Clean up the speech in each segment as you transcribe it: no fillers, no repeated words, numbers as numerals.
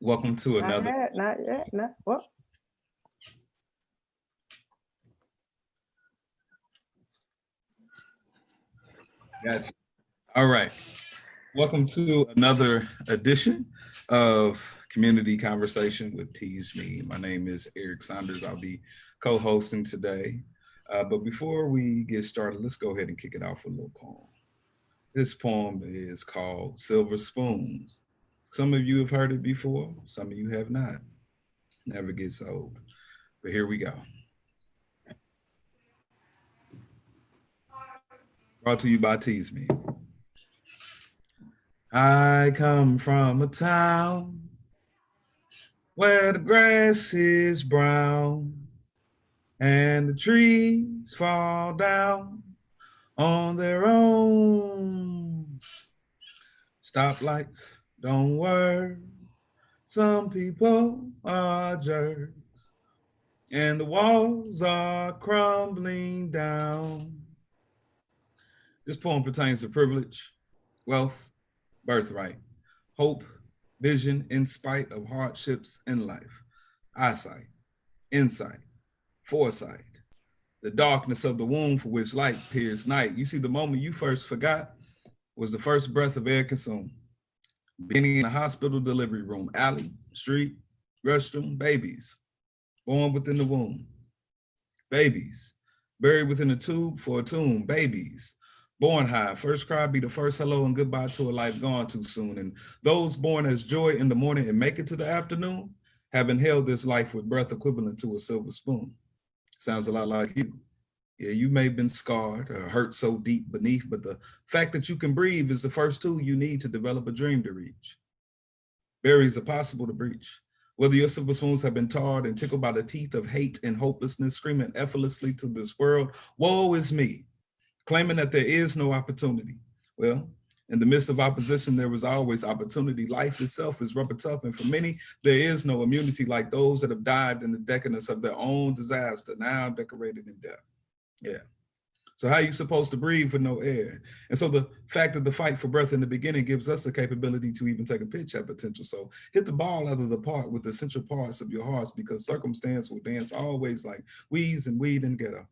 Welcome to Not another. yet, not yet, not what? Gotcha. All right. Welcome to another edition of Community Conversation with Tease Me. My name is Eric Saunders. I'll be co-hosting today. But before we get started, let's go ahead and kick it off with a little poem. This poem is called Silver Spoons. Some of you have heard it before, some of you have not. Never gets old. But here we go. Brought to you by Tease Me. I come from a town where the grass is brown and the trees fall down on their own. Stoplights don't work. Some people are jerks and the walls are crumbling down. This poem pertains to privilege, wealth, birthright, hope, vision in spite of hardships in life, eyesight, insight, foresight, the darkness of the womb for which light pierced night. You see, the moment you first forgot was the first breath of air consumed. Beginning in a hospital delivery room, alley, street, restroom, babies, born within the womb. Babies, buried within a tube for a tomb, babies, born high, first cry be the first hello and goodbye to a life gone too soon. And those born as joy in the morning and make it to the afternoon have inhaled this life with breath equivalent to a silver spoon. Sounds a lot like you. Yeah, you may have been scarred or hurt so deep beneath, but the fact that you can breathe is the first tool you need to develop a dream to reach. Barriers are possible to breach. Whether your silver spoons have been tarred and tickled by the teeth of hate and hopelessness, screaming effortlessly to this world, woe is me, claiming that there is no opportunity. Well, in the midst of opposition, there was always opportunity. Life itself is rubber tough, and for many, there is no immunity like those that have died in the decadence of their own disaster, now decorated in death. Yeah. So how are you supposed to breathe with no air? And so the fact that the fight for breath in the beginning gives us the capability to even take a pitch at potential. So hit the ball out of the park with the essential parts of your hearts, because circumstance will dance always like weeds and weed and ghetto.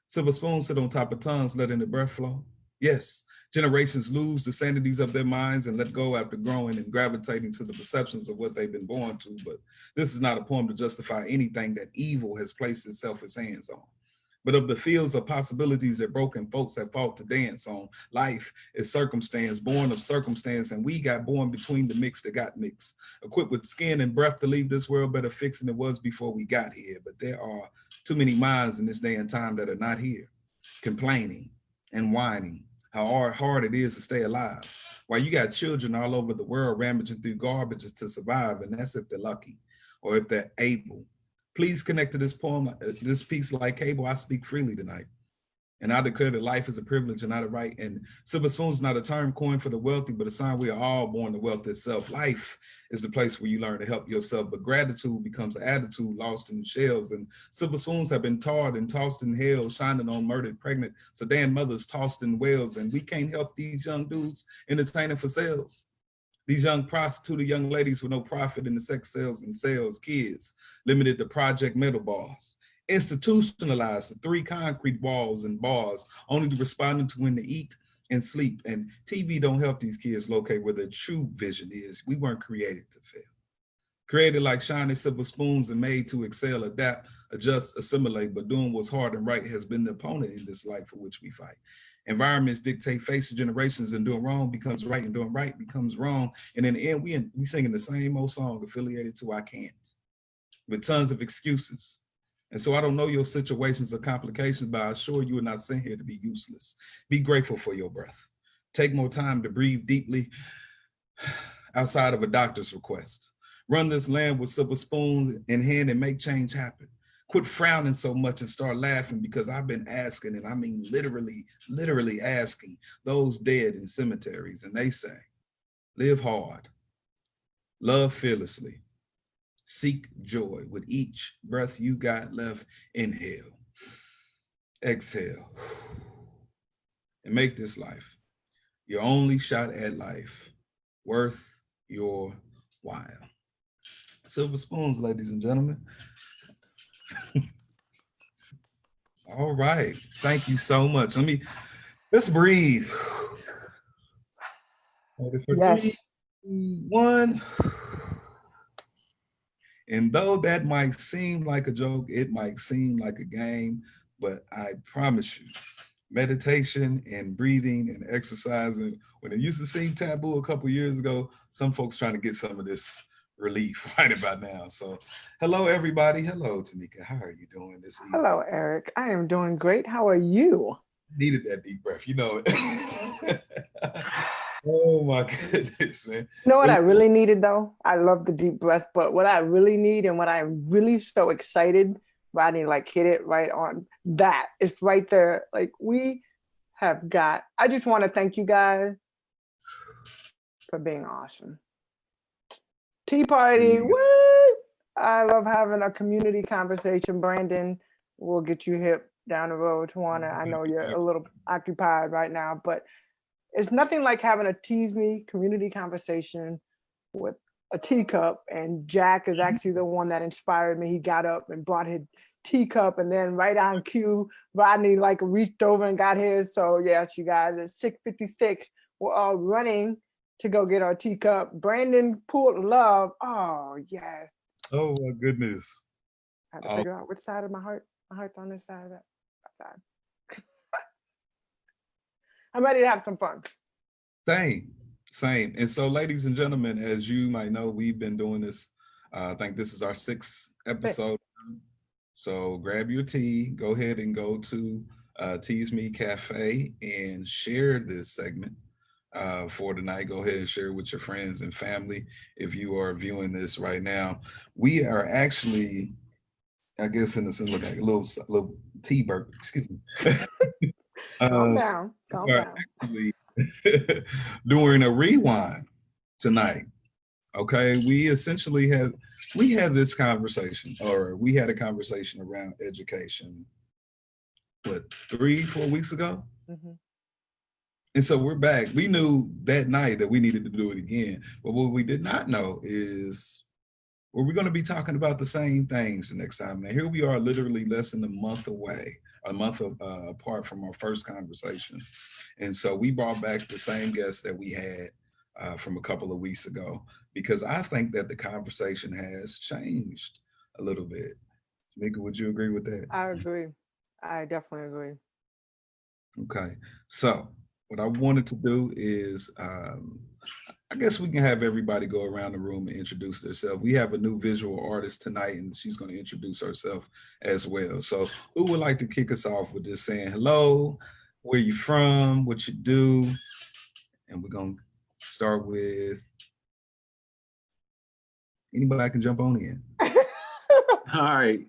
Silver spoons sit on top of tongues, letting the breath flow. Yes, generations lose the sanities of their minds and let go after growing and gravitating to the perceptions of what they've been born to. But this is not a poem to justify anything that evil has placed itself its hands on, but of the fields of possibilities that broken folks have fought to dance on. Life is circumstance, born of circumstance, and we got born between the mix that got mixed, equipped with skin and breath to leave this world better fixed than it was before we got here. But there are too many minds in this day and time that are not here, complaining and whining how hard it is to stay alive, while you got children all over the world rummaging through garbage to survive, and that's if they're lucky or if they're able. Please connect to this poem, this piece like cable. I speak freely tonight. And I declare that life is a privilege and not a right. And silver spoon is not a term coined for the wealthy, but a sign we are all born to wealth itself. Life is the place where you learn to help yourself, but gratitude becomes an attitude lost in shells. And silver spoons have been tarred and tossed in hell, shining on murdered pregnant sedan mothers tossed in wells. And we can't help these young dudes entertaining for sales. These young prostituted young ladies with no profit in the sex sales and sales, kids limited to project metal bars, institutionalized to 3 concrete walls and bars, only to responding to when to eat and sleep. And TV don't help these kids locate where their true vision is. We weren't created to fail. Created like shiny silver spoons and made to excel, adapt, adjust, assimilate, but doing what's hard and right has been the opponent in this life for which we fight. Environments dictate face of generations, and doing wrong becomes right, and doing right becomes wrong. And in the end, we singing the same old song affiliated to I can't, with tons of excuses. And so I don't know your situations or complications, but I assure you are not sent here to be useless. Be grateful for your breath. Take more time to breathe deeply outside of a doctor's request. Run this land with silver spoon in hand and make change happen. Quit frowning so much and start laughing, because I've been asking, and I mean literally asking those dead in cemeteries, and they say, live hard, love fearlessly, seek joy with each breath you got left. Inhale, exhale, and make this life your only shot at life, worth your while. Silver spoons, ladies and gentlemen. All right. Thank you so much. Let's breathe. Ready for Yes. 3, 2, 1. And though that might seem like a joke, it might seem like a game, but I promise you, meditation and breathing and exercising, when it used to seem taboo a couple years ago, some folks trying to get some of this relief right about now. So, hello, everybody. Hello, Tamika. How are you doing this evening? Hello, Eric. I am doing great. How are you? Needed that deep breath, you know it. Oh my goodness, man. You know what It I was really needed though? I love the deep breath, but what I really need and what I'm really so excited, Rodney, like hit it right on that. It's right there. Like we have got, I just want to thank you guys for being awesome. Tea party, what? I love having a community conversation. Brandon, we'll get you hip down the road, Tawana. I know you're a little occupied right now, but it's nothing like having a tease me community conversation with a teacup. And Jack is actually the one that inspired me. He got up and brought his teacup, and then right on cue, Rodney like reached over and got his. So yes, you guys, at 6:56, we're all running to go get our teacup. Brandon pulled love. Oh yes. Oh my goodness. I had to figure out which side of my heart. My heart's on this side of that side. I'm ready to have some fun. Same, same. And so, ladies and gentlemen, as you might know, we've been doing this. I think this is our 6th episode. So grab your tea, go ahead and go to Tease Me Cafe and share this segment for tonight. Go ahead and share it with your friends and family if you are viewing this right now. We are actually, I guess, in this look like a little tea burp. Excuse me. Calm down. Calm we are down. actually doing a rewind tonight. Okay, we had this conversation, or we had a conversation around education, what, 3, 4 weeks ago? Mm-hmm. And so we're back. We knew that night that we needed to do it again, but what we did not know is, were we going to be talking about the same things the next time? Now here we are, literally less than a month away, apart from our first conversation. And so we brought back the same guests that we had from a couple of weeks ago, because I think that the conversation has changed a little bit. Tamika, would you agree with that? I agree. I definitely agree. Okay. So what I wanted to do is, I guess we can have everybody go around the room and introduce themselves. We have a new visual artist tonight, and she's going to introduce herself as well. So who would like to kick us off with just saying hello, where you from, what you do? And we're going to start with anybody can jump on in. All right.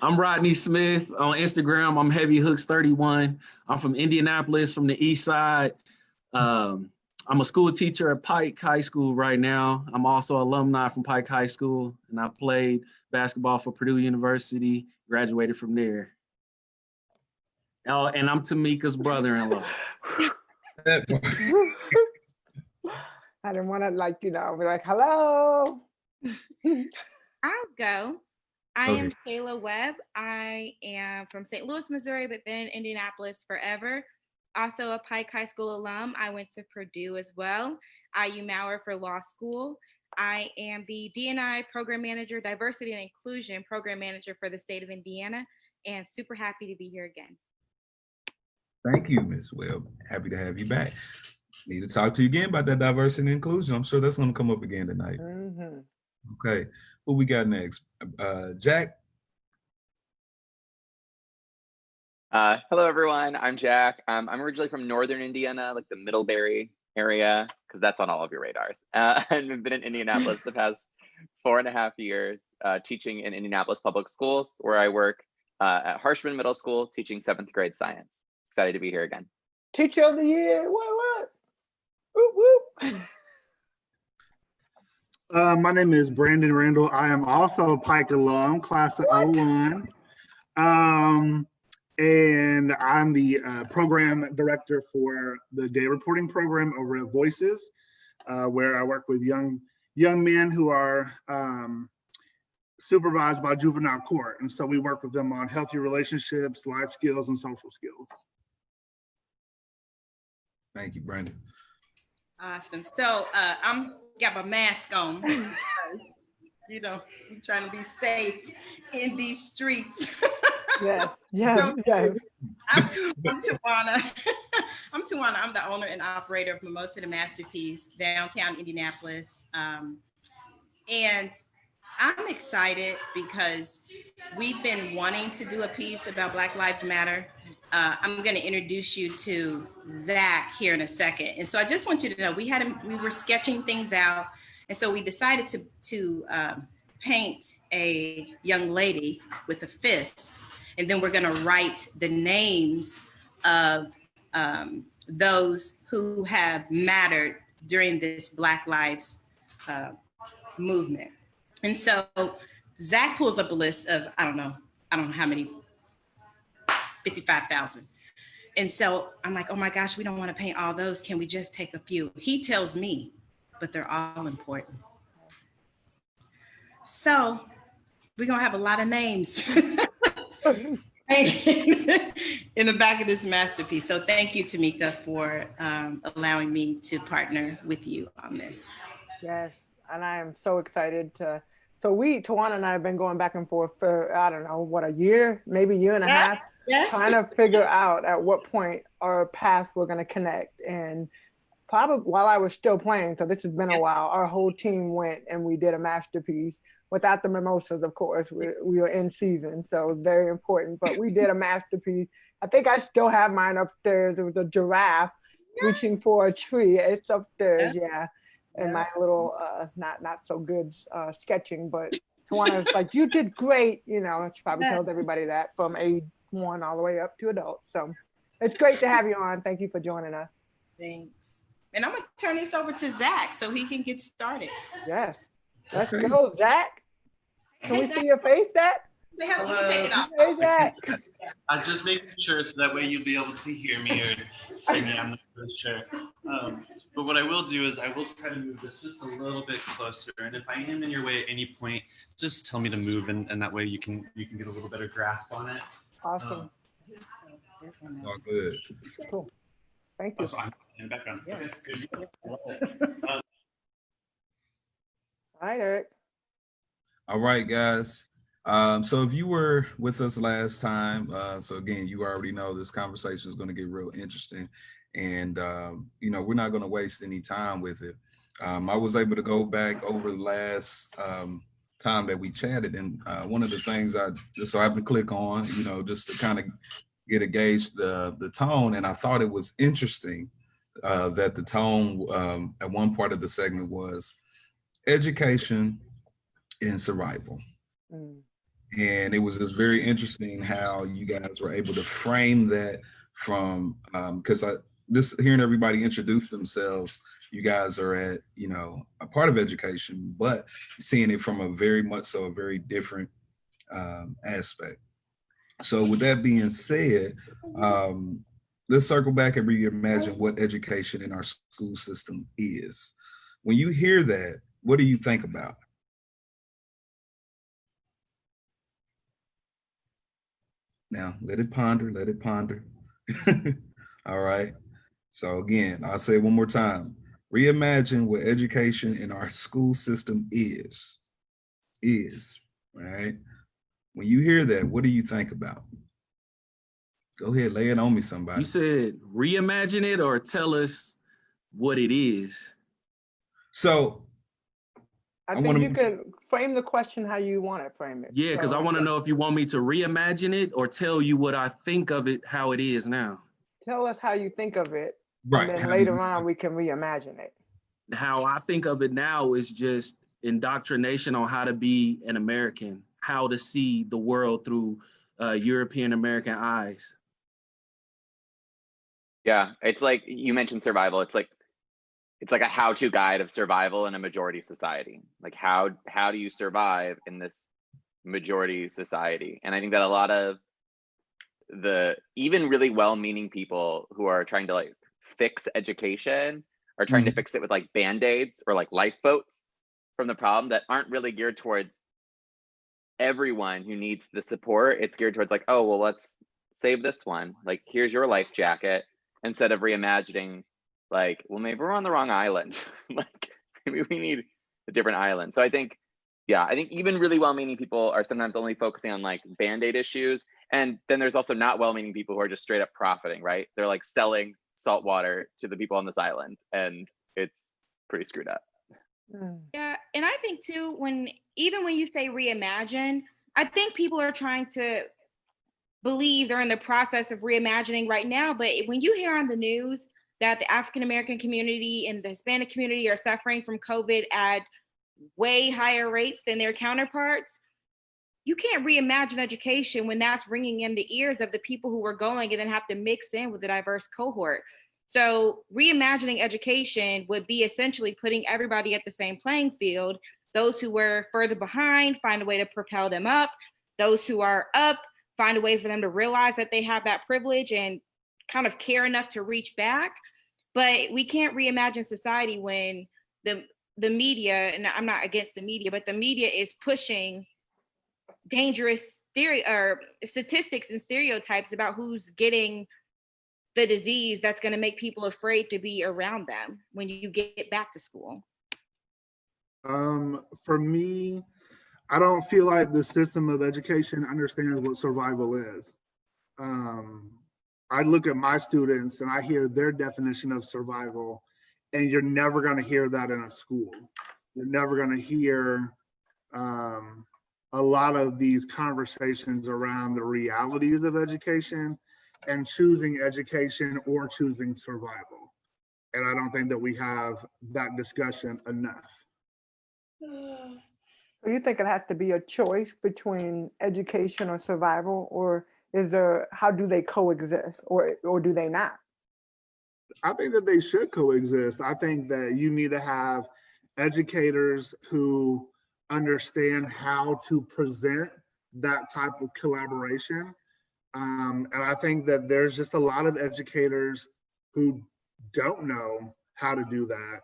I'm Rodney Smith on Instagram. I'm Heavy Hooks 31. I'm from Indianapolis, from the East Side. I'm a school teacher at Pike High School right now. I'm also alumni from Pike High School, and I played basketball for Purdue University, graduated from there. Oh, and I'm Tamika's brother-in-law. I didn't want to be like, hello. I'll go. I am Shayla Webb. I am from St. Louis, Missouri, but been in Indianapolis forever. Also a Pike High School alum. I went to Purdue as well. IU Maurer for law school. I am the D&I Program Manager, Diversity and Inclusion Program Manager for the state of Indiana, and super happy to be here again. Thank you, Ms. Webb. Happy to have you back. Need to talk to you again about that diversity and inclusion. I'm sure that's going to come up again tonight. Mm-hmm. Okay, who we got next? Jack? Hello, everyone. I'm Jack. I'm originally from Northern Indiana, like the Middlebury area, because that's on all of your radars. And I've been in Indianapolis the past 4.5 years, teaching in Indianapolis public schools, where I work at Harshman Middle School, teaching 7th grade science. Excited to be here again. Teacher of the year. What? Whoop, whoop. My name is Brandon Randall. I am also a Pike alum, class of 01. And I'm the program director for the day reporting program over at Voices, where I work with young young men who are supervised by juvenile court. And so we work with them on healthy relationships, life skills, and social skills. Thank you, Brandon. Awesome. So I'm got my mask on. You know, I'm trying to be safe in these streets. Yes, yes, yes. I'm Tawana. I'm Tawana. I'm the owner and operator of Mimosa the Masterpiece, downtown Indianapolis. And I'm excited because we've been wanting to do a piece about Black Lives Matter. I'm going to introduce you to Zach here in a second. And so I just want you to know we were sketching things out. And so we decided to paint a young lady with a fist. And then we're going to write the names of those who have mattered during this Black Lives movement. And so Zach pulls up a list of, I don't know how many, 55,000. And so I'm like, oh my gosh, we don't want to paint all those. Can we just take a few? He tells me, but they're all important. So we're going to have a lot of names in the back of this masterpiece. So thank you, Tamika, for allowing me to partner with you on this. Yes, and I am so excited to. So Tawana and I have been going back and forth for, I don't know, what, a year, maybe a year and a half, trying to figure out at what point our paths were going to connect. And probably while I was still playing, so this has been a while, our whole team went and we did a masterpiece without the mimosas, of course. We were in season, so very important. But we did a masterpiece. I think I still have mine upstairs. It was a giraffe reaching for a tree. It's upstairs, yeah. And my little not so good sketching, but Tawana's like, you did great, you know. She probably tells everybody that from age 1 all the way up to adult. So it's great to have you on. Thank you for joining us. Thanks. And I'm gonna turn this over to Zach so he can get started. Yes, let's go, Zach. Can we see your face, Zach? Say hello. You can take it off. Hey, Zach. I'm just making sure so that way you'll be able to hear me or see me. I'm not really sure. But what I will do is I will try to move this just a little bit closer. And if I am in your way at any point, just tell me to move, and that way you can get a little better grasp on it. Awesome. All good. Cool. Thank you. So I'm in the background. Yes. Okay. All right, Eric. All right, guys. So if you were with us last time, so again, you already know this conversation is going to get real interesting, and we're not going to waste any time with it. I was able to go back over the last time that we chatted, and one of the things I just so happened to click on, just to kind of get a gauge the tone, and I thought it was interesting that the tone at one part of the segment was education and survival. And it was just very interesting how you guys were able to frame that from because just hearing everybody introduce themselves, you guys are at a part of education, but seeing it from a very different aspect. So with that being said, let's circle back and reimagine what education in our school system is. When you hear that, what do you think about? Now, let it ponder. All right. So again, I'll say it one more time. Reimagine what education in our school system is, right? When you hear that, what do you think about? Go ahead, lay it on me, somebody. You said reimagine it or tell us what it is. So I think you could frame the question how you want to frame it. Yeah, because I want to know if you want me to reimagine it or tell you what I think of it, how it is now. Tell us how you think of it, right? And then later on we can reimagine it. How I think of it now is just indoctrination on how to be an American, how to see the world through European American eyes. Yeah, it's like you mentioned survival. It's like a how-to guide of survival in a majority society. Like how do you survive in this majority society? And I think that a lot of the even really well-meaning people who are trying to like fix education are trying to fix it with like band-aids or like lifeboats. from the problem that aren't really geared towards everyone who needs the support. It's geared towards like, oh, well, let's save this one. Like, here's your life jacket, instead of reimagining like, well, maybe we're on the wrong island. Like, maybe we need a different island. So I think, yeah, I think even really well-meaning people are sometimes only focusing on like band-aid issues. And then there's also not well-meaning people who are just straight up profiting, right? They're like selling salt water to the people on this island, and it's pretty screwed up. Yeah, and I think too, when you say reimagine, I think people are trying to believe they're in the process of reimagining right now. But when you hear on the news that the African American community and the Hispanic community are suffering from COVID at way higher rates than their counterparts, you can't reimagine education when that's ringing in the ears of the people who are going and then have to mix in with the diverse cohort. So reimagining education would be essentially putting everybody at the same playing field. Those who were further behind, find a way to propel them up. Those who are up, find a way for them to realize that they have that privilege and kind of care enough to reach back. But we can't reimagine society when the media, and I'm not against the media, but the media is pushing dangerous statistics and stereotypes about who's getting the disease that's going to make people afraid to be around them when you get back to school. For me, I don't feel like the system of education understands what survival is. I look at my students and I hear their definition of survival, and you're never going to hear that in a school. You're never going to hear a lot of these conversations around the realities of education and choosing education or choosing survival. And I don't think that we have that discussion enough. So you think it has to be a choice between education or survival, or how do they coexist, or do they not? I think that they should coexist. I think that you need to have educators who understand how to present that type of collaboration. And I think that there's just a lot of educators who don't know how to do that,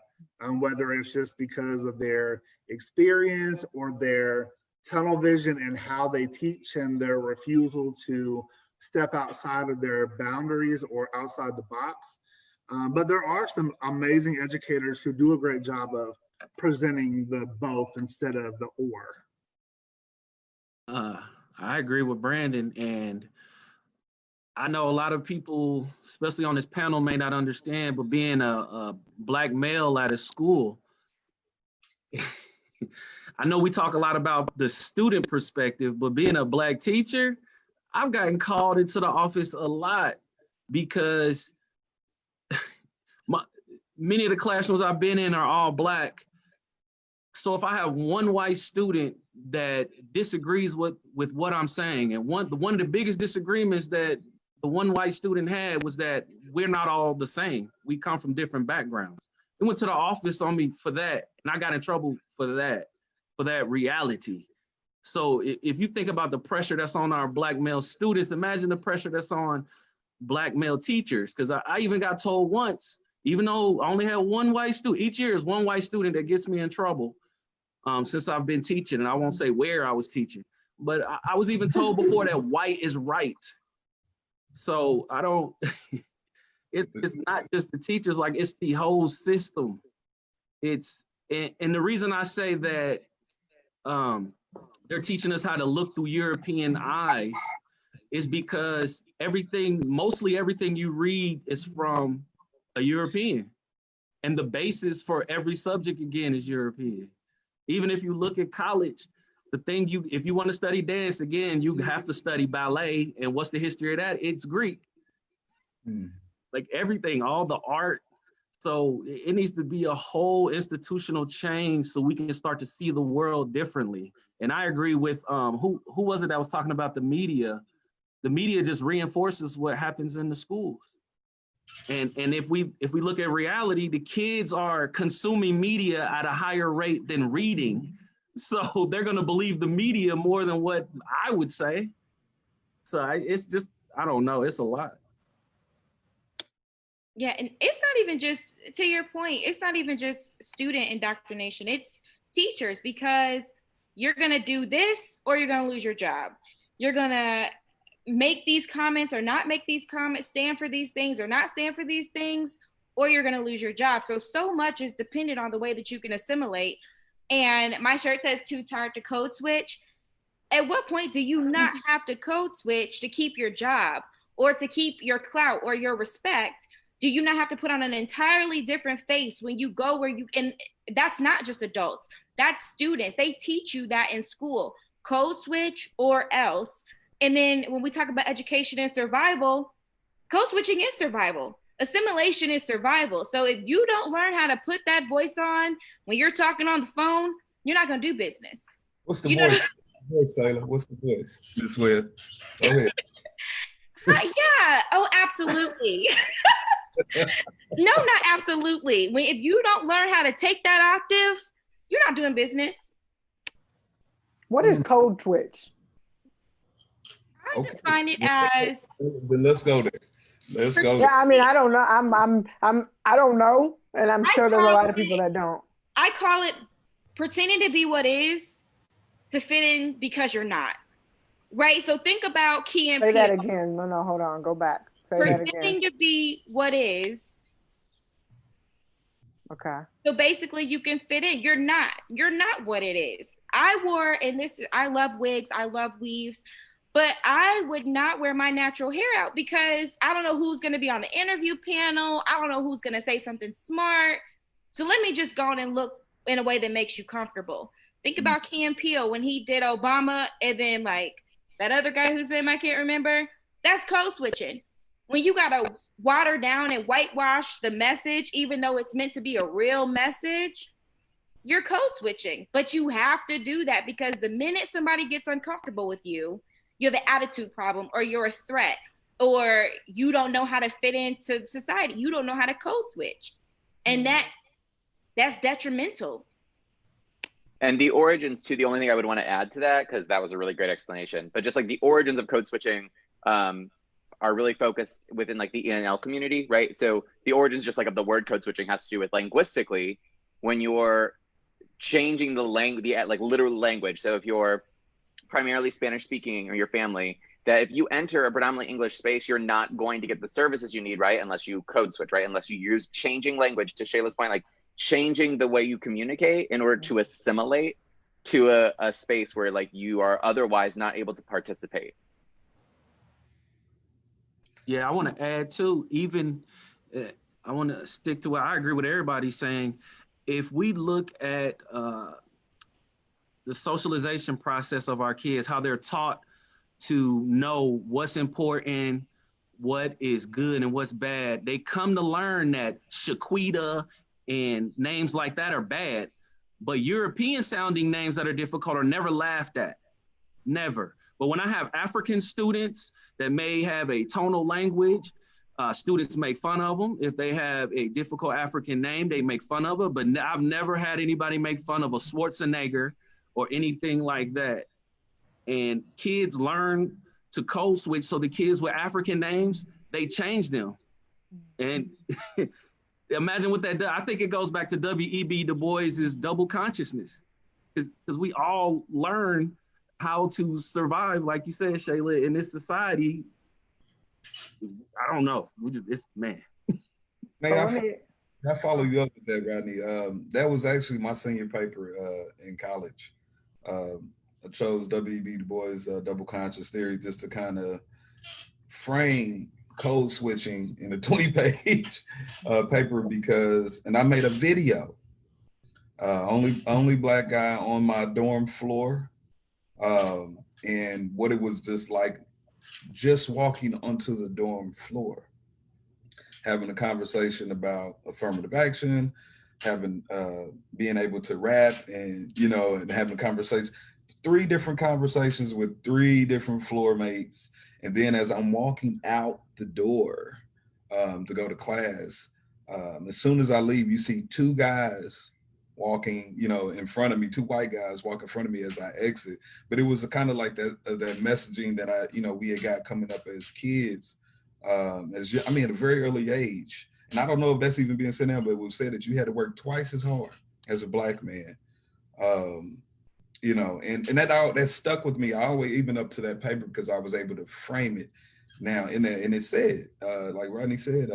whether it's just because of their experience or their tunnel vision and how they teach and their refusal to step outside of their boundaries or outside the box. But there are some amazing educators who do a great job of presenting the both instead of the or. I agree with Brandon, and I know a lot of people, especially on this panel, may not understand, but being a Black male at a school, I know we talk a lot about the student perspective, but being a Black teacher, I've gotten called into the office a lot because many of the classrooms I've been in are all Black. So if I have one white student that disagrees with what I'm saying, and one of the biggest disagreements that the one white student had was that we're not all the same. We come from different backgrounds. They went to the office on me for that, and I got in trouble for that reality. So if you think about the pressure that's on our Black male students, imagine the pressure that's on Black male teachers. Because I even got told once, even though I only had one white student, each year is one white student that gets me in trouble since I've been teaching, and I won't say where I was teaching, but I was even told before that white is right. So I don't, it's not just the teachers, like it's the whole system. And the reason I say that they're teaching us how to look through European eyes is because mostly everything you read is from a European. And the basis for every subject, again, is European. Even if you look at college, if you want to study dance, again, you have to study ballet. And what's the history of that? It's Greek. Like everything, all the art. So it needs to be a whole institutional change so we can start to see the world differently. And I agree with who was it that was talking about the media? The media just reinforces what happens in the schools. And if we look at reality, the kids are consuming media at a higher rate than reading. So they're going to believe the media more than what I would say. So it's just, I don't know, it's a lot. Yeah, and it's not even just, to your point, it's not even just student indoctrination. It's teachers, because you're going to do this or you're going to lose your job. You're going to make these comments or not make these comments, stand for these things or not stand for these things, or you're going to lose your job. So much is dependent on the way that you can assimilate. And my shirt says too tired to code switch. At what point do you not have to code switch to keep your job or to keep your clout or your respect? Do you not have to put on an entirely different face when you go where you, and that's not just adults, that's students. They teach you that in school, code switch or else. And then when we talk about education and survival, code switching is survival. Assimilation is survival. So if you don't learn how to put that voice on when you're talking on the phone, you're not going to do business. What's the voice? Sailor, what's the voice? This way. Go ahead. Yeah. Oh, absolutely. No, not absolutely. If you don't learn how to take that octave, you're not doing business. What is code switch? I define it as. Then let's go there. Let's go. Yeah, I mean, I don't know. I don't know, and I'm sure there's a lot of people that don't. I call it pretending to be what is to fit in because you're not. Right? So think about Key and Say Peele. that again. No, hold on. Go back. Say that again. Pretending to be what is. Okay. So basically you can fit in. You're not what it is. I love wigs, I love weaves, but I would not wear my natural hair out because I don't know who's going to be on the interview panel. I don't know who's going to say something smart. So let me just go on and look in a way that makes you comfortable. Think about Key and Peele when he did Obama, and then like that other guy whose name I can't remember. That's code switching. When you got to water down and whitewash the message, even though it's meant to be a real message, you're code switching. But you have to do that because the minute somebody gets uncomfortable with you, you have an attitude problem, or you're a threat, or you don't know how to fit into society. You don't know how to code switch. And that's detrimental. And the origins too, the only thing I would want to add to that, because that was a really great explanation, but just like the origins of code switching are really focused within like the ENL community, right? So the origins just like of the word code switching has to do with linguistically, when you're changing the language, like literal language. So if you're primarily Spanish speaking or your family, that if you enter a predominantly English space, you're not going to get the services you need, right? Unless you code switch, right? Unless you use changing language, to Shayla's point, like changing the way you communicate in order to assimilate to a space where like you are otherwise not able to participate. Yeah, I want to add too, even I want to stick to what I agree with everybody saying. If we look at the socialization process of our kids, how they're taught to know what's important, what is good and what's bad, they come to learn that Shaquita and names like that are bad, but European sounding names that are difficult are never laughed at, never. But when I have African students that may have a tonal language, students make fun of them. If they have a difficult African name, they make fun of it. But I've never had anybody make fun of a Schwarzenegger or anything like that. And kids learn to code switch. So the kids with African names, they change them. And imagine what that does. I think it goes back to W.E.B. Du Bois's double consciousness. Because we all learn how to survive, like you said, Shayla, in this society. I don't know. Man, I follow you up with that, Rodney. That was actually my senior paper in college. I chose W.E.B. Du Bois' double conscious theory just to kind of frame code switching in a 20-page paper and I made a video. Only Black guy on my dorm floor. And what it was just like, just walking onto the dorm floor, having a conversation about affirmative action, being able to rap and having conversations, 3 different conversations with 3 different floor mates. And then as I'm walking out the door to go to class, as soon as I leave, you see 2 guys walking, in front of me, 2 white guys walk in front of me as I exit. But it was kind of like that messaging that we had got coming up as kids, at a very early age. And I don't know if that's even being said now, but it was said that you had to work twice as hard as a Black man You know, and that stuck with me always, even up to that paper, because I was able to frame it now in there. And it said, like Rodney said,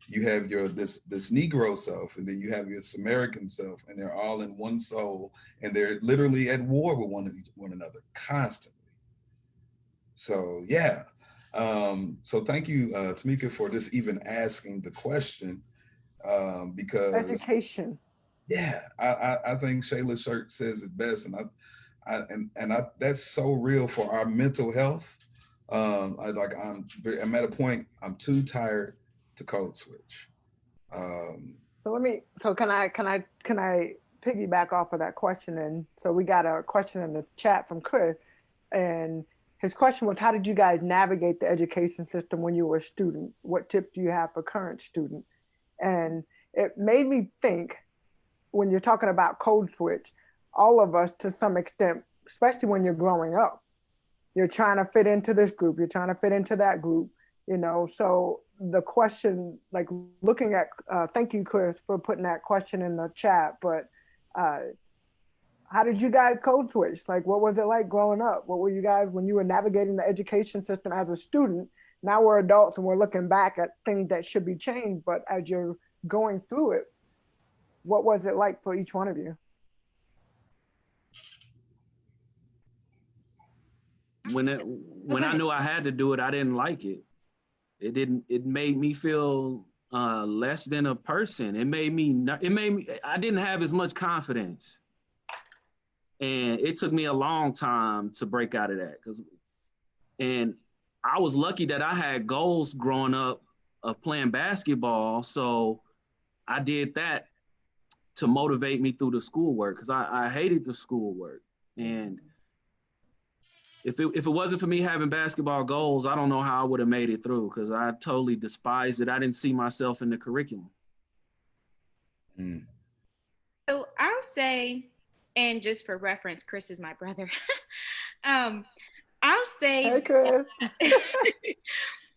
you have this Negro self, and then you have this American self, and they're all in one soul, and they're literally at war with one another constantly. So yeah. So thank you, Tamika, for just even asking the question, because Education. yeah, I think Shayla's shirt says it best, and I that's so real for our mental health. I'm at a point I'm too tired to code switch. Um, So can I piggyback off of that question? And so we got a question in the chat from Chris, and his question was, how did you guys navigate the education system when you were a student? What tip do you have for current student? And it made me think, when you're talking about code switch, all of us to some extent, especially when you're growing up, you're trying to fit into this group, you're trying to fit into that group, you know. So the question, like looking at, thank you, Chris, for putting that question in the chat. But uh, how did you guys code switch? Like, what was it like growing up? What were you guys when you were navigating the education system as a student? Now we're adults and we're looking back at things that should be changed. But as you're going through it, what was it like for each one of you? When I knew I had to do it, I didn't like it. It made me feel less than a person. I didn't have as much confidence. And it took me a long time to break out of that. And I was lucky that I had goals growing up of playing basketball. So I did that to motivate me through the schoolwork, because I hated the schoolwork. And if it wasn't for me having basketball goals, I don't know how I would have made it through, because I totally despised it. I didn't see myself in the curriculum. mm. So I'll say, and just for reference, Chris is my brother. I'll say, Hey, Chris.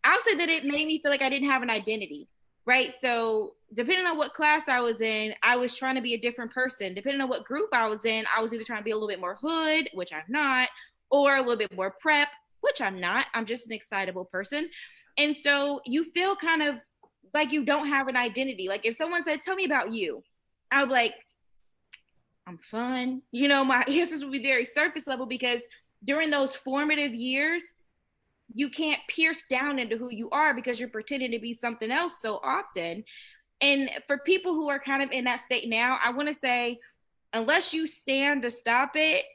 I'll say that it made me feel like I didn't have an identity, right? So depending on what class I was in, I was trying to be a different person. Depending on what group I was in, I was either trying to be a little bit more hood, which I'm not, or a little bit more prep, which I'm not. I'm just an excitable person. And so you feel kind of like you don't have an identity. Like if someone said, tell me about you, I would be like, I'm fun. You know, my answers would be very surface level, because during those formative years, you can't pierce down into who you are because you're pretending to be something else so often. And for people who are kind of in that state now, I want to say, unless you stand to stop it,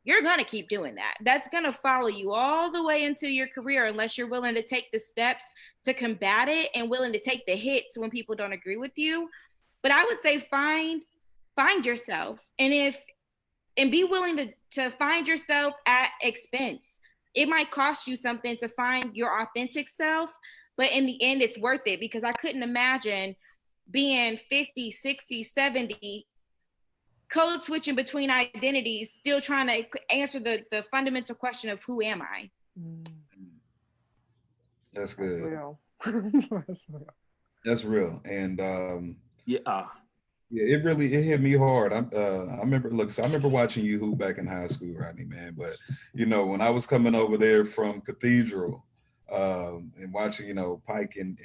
you're going to keep doing that. That's going to follow you all the way into your career, unless you're willing to take the steps to combat it and willing to take the hits when people don't agree with you. But I would say find yourselves, and be willing to find yourself at expense. It might cost you something to find your authentic self, but in the end, it's worth it, because I couldn't imagine being 50, 60, 70, code switching between identities, still trying to answer the fundamental question of who am I? That's good. Real. That's real. And Yeah. yeah, it hit me hard. I remember watching you hoop back in high school, Rodney, man. But you know, when I was coming over there from Cathedral, and watching, you know, Pike and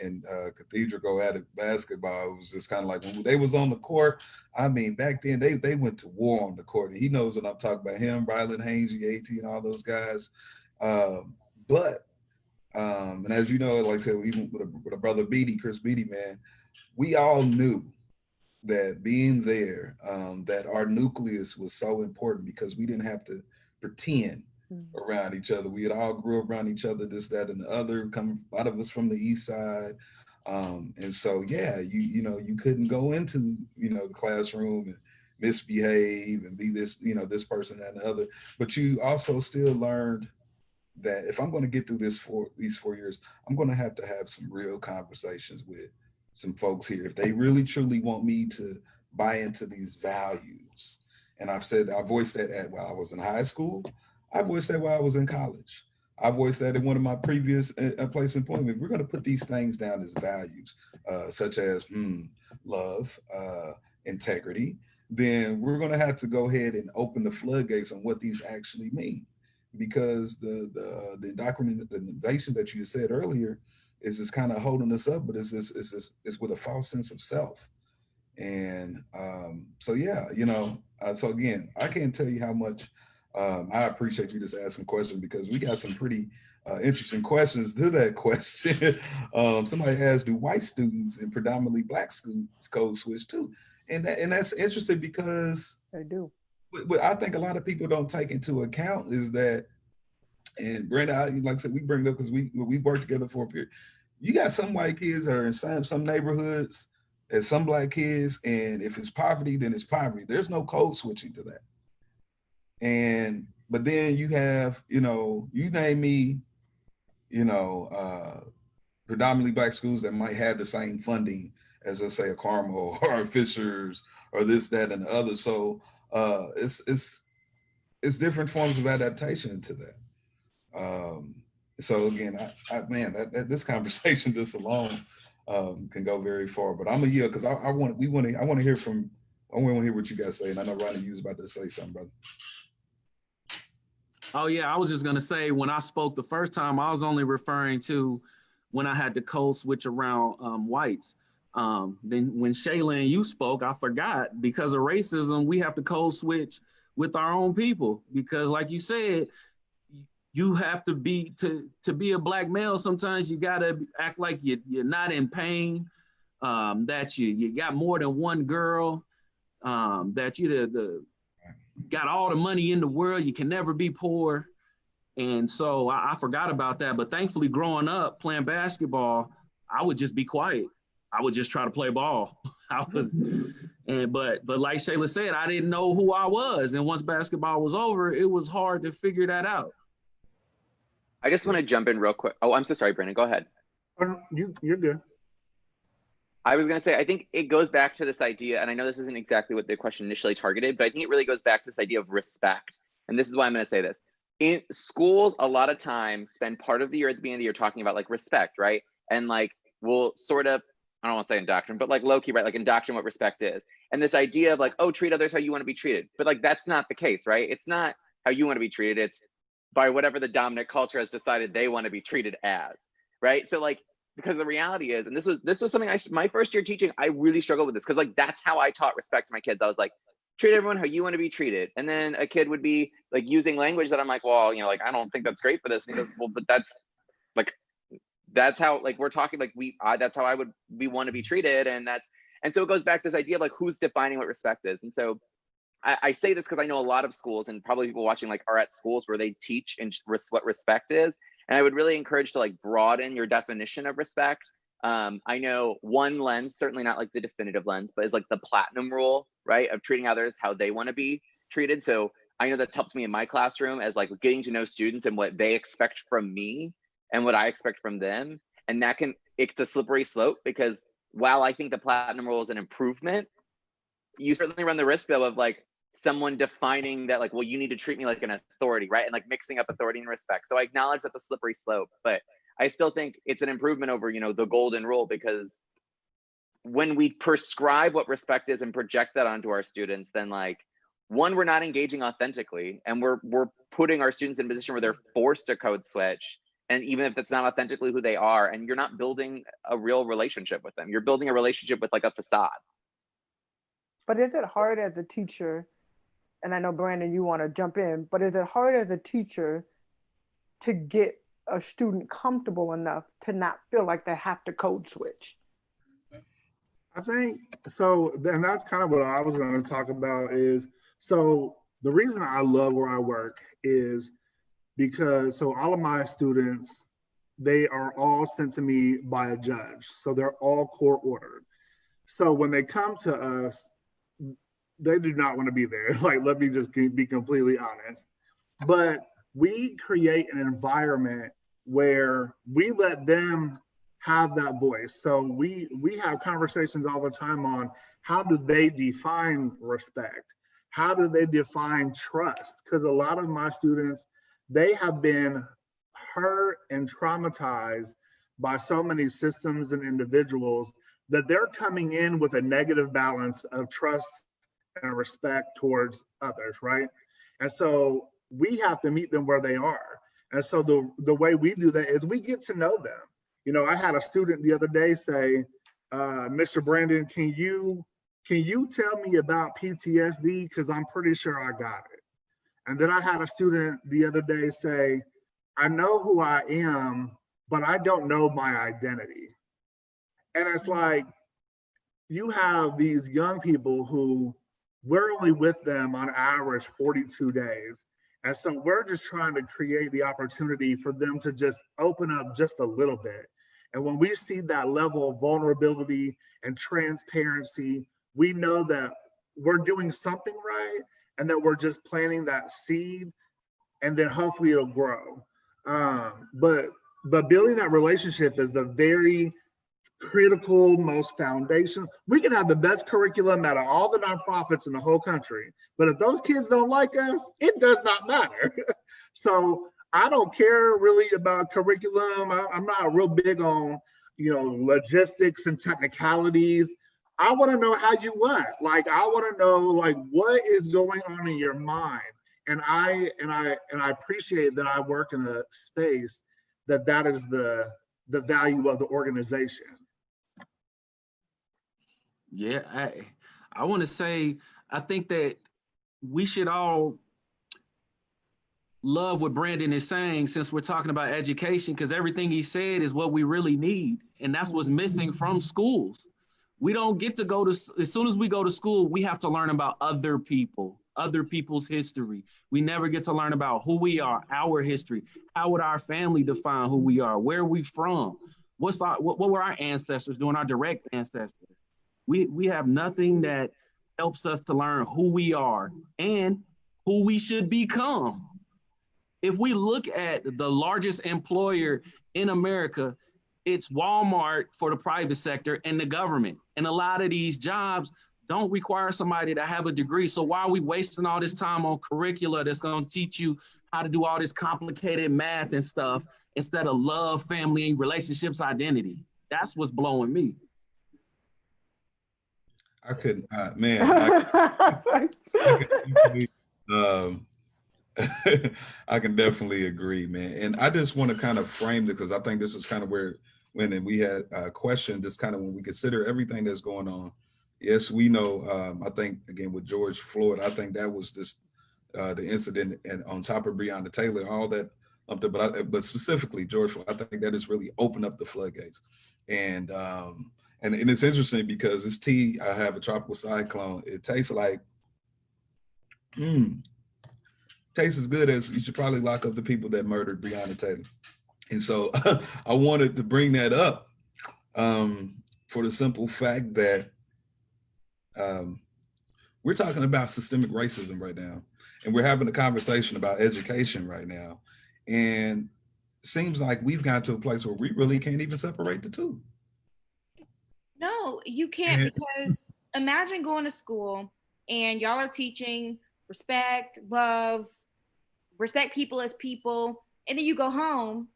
Cathedral go at it basketball, it was just kind of like when they was on the court. I mean, back then they went to war on the court, and he knows what I'm talking about. Him, Ryland Haynes, AT, and all those guys. But and as you know, like I said, even with a brother Beatty, Chris Beatty, man, we all knew that being there, that our nucleus was so important, because we didn't have to pretend around each other. We had all grew up around each other, this, that, and the other. A lot of us from the East Side, and so yeah, you know, you couldn't go into, you know, the classroom and misbehave and be this, you know, this person, that, and the other. But you also still learned that if I'm going to get through these 4 years, I'm going to have some real conversations with some folks here if they really truly want me to buy into these values. And I voiced that while I was in high school. I voiced that while I was in college. I voiced that in one of my previous place of employment. We're going to put these things down as values, such as love, integrity, then we're going to have to go ahead and open the floodgates on what these actually mean, because the indoctrination that you said earlier is just kind of holding us up, but it's with a false sense of self. And so yeah, so again, I can't tell you how much I appreciate you just asking questions, because we got some pretty interesting questions to that question. Somebody asked, do white students in predominantly black schools code switch too? And that's interesting, because They do. what I think a lot of people don't take into account is that, and Brenda, like I said, we bring it up because we worked together for a period. You got some white kids that are in some neighborhoods and some black kids, and if it's poverty, then it's poverty. There's no code switching to that. But then you have, you name me, predominantly black schools that might have the same funding as, let's say, a Carmel or a Fishers or this, that, and the other. So it's different forms of adaptation to that. So again, man, that this conversation this alone can go very far. But I'm gonna yield, because I want to hear what you guys say. And I know Ronnie, you was about to say something, brother. Oh yeah, I was just gonna say, when I spoke the first time, I was only referring to when I had to code switch around whites. Then when Shayla and you spoke, I forgot, because of racism, we have to code switch with our own people, because like you said, you have to be a black male. Sometimes you gotta act like you're not in pain, that you got more than one girl, that you got all the money in the world, you can never be poor. And so I forgot about that. But thankfully, growing up playing basketball, I would just be quiet. I would just try to play ball. But like Shayla said, I didn't know who I was. And once basketball was over, it was hard to figure that out. I just want to jump in real quick. Oh, I'm so sorry, Brandon. Go ahead. You're good. I was going to say, I think it goes back to this idea, and I know this isn't exactly what the question initially targeted, but I think it really goes back to this idea of respect. And this is why I'm going to say this. In schools, a lot of times spend part of the year at the beginning of the year talking about like respect, right? And like we'll sort of, I don't want to say indoctrinate, but like low-key, right? Like indoctrinate what respect is. And this idea of like, oh, treat others how you want to be treated. But like, that's not the case, right? It's not how you want to be treated. It's by whatever the dominant culture has decided they want to be treated as, right? So like, because the reality is, and this was something my first year teaching, I really struggled with this, because like that's how I taught respect to my kids. I was like, treat everyone how you want to be treated. And then a kid would be like using language that I'm like, well, like I don't think that's great for this. And he goes, well, but that's how like we're talking, like that's how we want to be treated. And so it goes back to this idea of like who's defining what respect is. And so I say this because I know a lot of schools, and probably people watching like are at schools where they teach and what respect is. And I would really encourage to like broaden your definition of respect. I know one lens, certainly not like the definitive lens, but is like the platinum rule, right? Of treating others how they want to be treated. So I know that's helped me in my classroom as like getting to know students and what they expect from me and what I expect from them. And it's a slippery slope, because while I think the platinum rule is an improvement, you certainly run the risk though of like someone defining that like, well, you need to treat me like an authority, right? And like mixing up authority and respect. So I acknowledge that's a slippery slope, but I still think it's an improvement over, the golden rule, because when we prescribe what respect is and project that onto our students, then like, one, we're not engaging authentically, and we're putting our students in a position where they're forced to code switch. And even if that's not authentically who they are, and you're not building a real relationship with them, you're building a relationship with like a facade. But is it hard as a teacher, and I know Brandon, you want to jump in, but is it hard as a teacher to get a student comfortable enough to not feel like they have to code switch? I think so, and that's kind of what I was going to talk about is, so the reason I love where I work is because, so all of my students, they are all sent to me by a judge. So they're all court ordered. So when they come to us, they do not want to be there. Like, let me just be completely honest. But we create an environment where we let them have that voice. So we have conversations all the time on how do they define respect? How do they define trust? Because a lot of my students, they have been hurt and traumatized by so many systems and individuals that they're coming in with a negative balance of trust and respect towards others, right? And so we have to meet them where they are. And so the way we do that is we get to know them. You know, I had a student the other day say, Mr. Brandon, can you tell me about PTSD? Because I'm pretty sure I got it. And then I had a student the other day say, I know who I am, but I don't know my identity. And it's like, you have these young people who we're only with them on average 42 days. And so we're just trying to create the opportunity for them to just open up just a little bit. And when we see that level of vulnerability and transparency, we know that we're doing something right and that we're just planting that seed, and then hopefully it'll grow. But building that relationship is the very critical, most foundation. We can have the best curriculum out of all the nonprofits in the whole country, but if those kids don't like us, it does not matter. So I don't care really about curriculum. I'm not real big on, logistics and technicalities. I want to know how you what. Like, I want to know like what is going on in your mind. And I appreciate that I work in a space that is the value of the organization. Yeah, I want to say, I think that we should all love what Brandon is saying, since we're talking about education, because everything he said is what we really need. And that's what's missing from schools. We don't get to go to, as soon as we go to school, we have to learn about other people, other people's history. We never get to learn about who we are, our history. How would our family define who we are? Where are we from? What were our ancestors doing, our direct ancestors? We have nothing that helps us to learn who we are and who we should become. If we look at the largest employer in America, it's Walmart for the private sector and the government. And a lot of these jobs don't require somebody to have a degree. So why are we wasting all this time on curricula that's going to teach you how to do all this complicated math and stuff instead of love, family, relationships, identity? That's what's blowing me. I couldn't, man. I can definitely agree, man. And I just want to kind of frame this, because I think this is kind of where when we had a question, just kind of when we consider everything that's going on. Yes, we know. I think again with George Floyd, I think that was just the incident, and on top of Breonna Taylor, all that up there. But specifically George Floyd, I think that has really opened up the floodgates. And it's interesting because this tea, I have a tropical cyclone. It tastes like, tastes as good as, you should probably lock up the people that murdered Breonna Taylor. And so I wanted to bring that up for the simple fact that we're talking about systemic racism right now, and we're having a conversation about education right now. And it seems like we've gotten to a place where we really can't even separate the two. No, you can't, because imagine going to school and y'all are teaching respect, love, respect people as people, and then you go home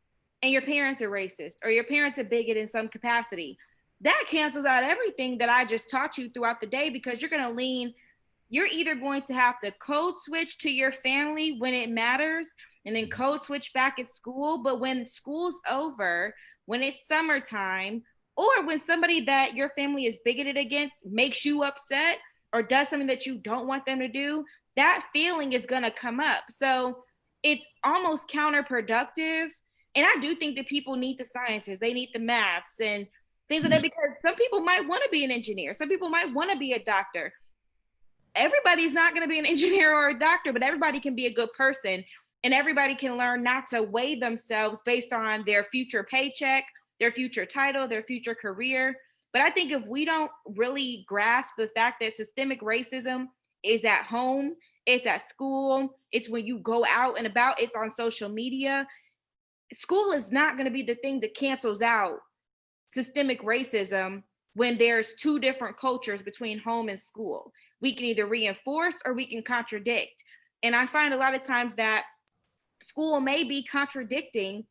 and your parents are racist or your parents are bigot in some capacity. That cancels out everything that I just taught you throughout the day, because you're either going to have to code switch to your family when it matters and then code switch back at school. But when school's over, when it's summertime, or when somebody that your family is bigoted against makes you upset or does something that you don't want them to do, that feeling is going to come up. So it's almost counterproductive. And I do think that people need the sciences, they need the maths and things like that, because some people might want to be an engineer. Some people might want to be a doctor. Everybody's not going to be an engineer or a doctor, but everybody can be a good person. And everybody can learn not to weigh themselves based on their future paycheck, their future title, their future career. But I think if we don't really grasp the fact that systemic racism is at home, it's at school, it's when you go out and about, it's on social media, school is not going to be the thing that cancels out systemic racism when there's two different cultures between home and school. We can either reinforce or we can contradict. And I find a lot of times that school may be contradicting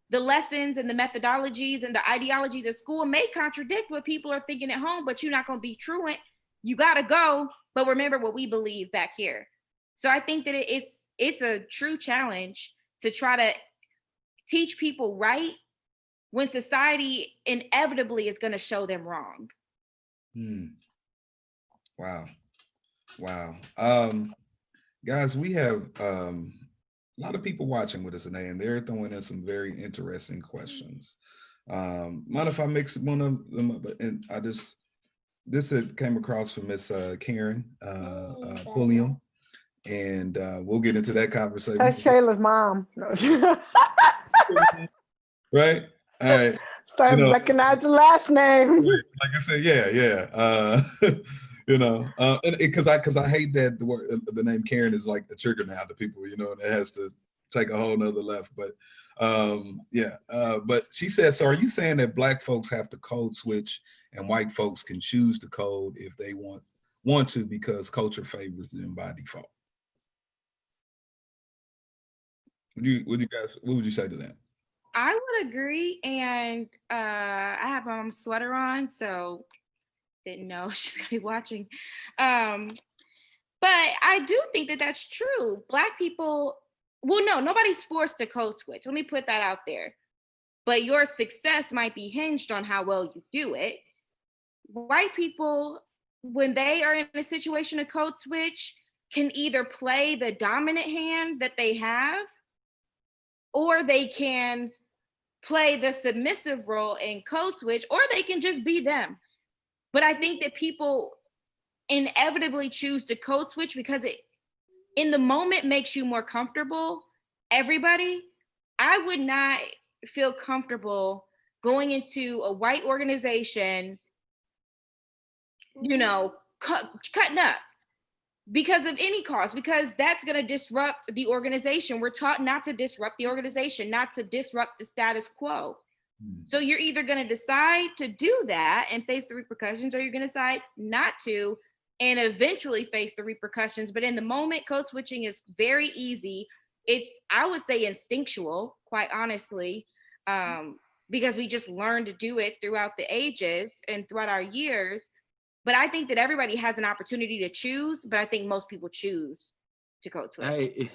the lessons and the methodologies and the ideologies at school, may contradict what people are thinking at home, but you're not going to be truant. You got to go, but remember what we believe back here. So I think that it's a true challenge to try to teach people right when society inevitably is going to show them wrong. Wow. Guys, we have a lot of people watching with us today, and they're throwing in some very interesting questions. Mind if I mix one of them up? And this came across from Miss Karen Pulliam, and we'll get into that conversation. That's Shayla's mom. Right? All right. Started recognize the last name. Like I said, yeah. And because I hate that the name Karen is like the trigger now to people, and it has to take a whole nother left. But but she said, so are you saying that Black folks have to code switch and white folks can choose to code if they want to because culture favors them by default? What would you say to that? I would agree, and I have my sweater on, so didn't know she's gonna be watching. But I do think that that's true. Black people, well, no, nobody's forced to code switch. Let me put that out there. But your success might be hinged on how well you do it. White people, when they are in a situation of code switch, can either play the dominant hand that they have, or they can play the submissive role in code switch, or they can just be them. But I think that people inevitably choose to code switch because it, in the moment, makes you more comfortable. Everybody, I would not feel comfortable going into a white organization, cutting up because of any cause, because that's going to disrupt the organization. We're taught not to disrupt the organization, not to disrupt the status quo. So you're either going to decide to do that and face the repercussions, or you're going to decide not to and eventually face the repercussions. But in the moment, code switching is very easy. It's, I would say, instinctual, quite honestly, because we just learned to do it throughout the ages and throughout our years. But I think that everybody has an opportunity to choose, but I think most people choose to code switch. Hey,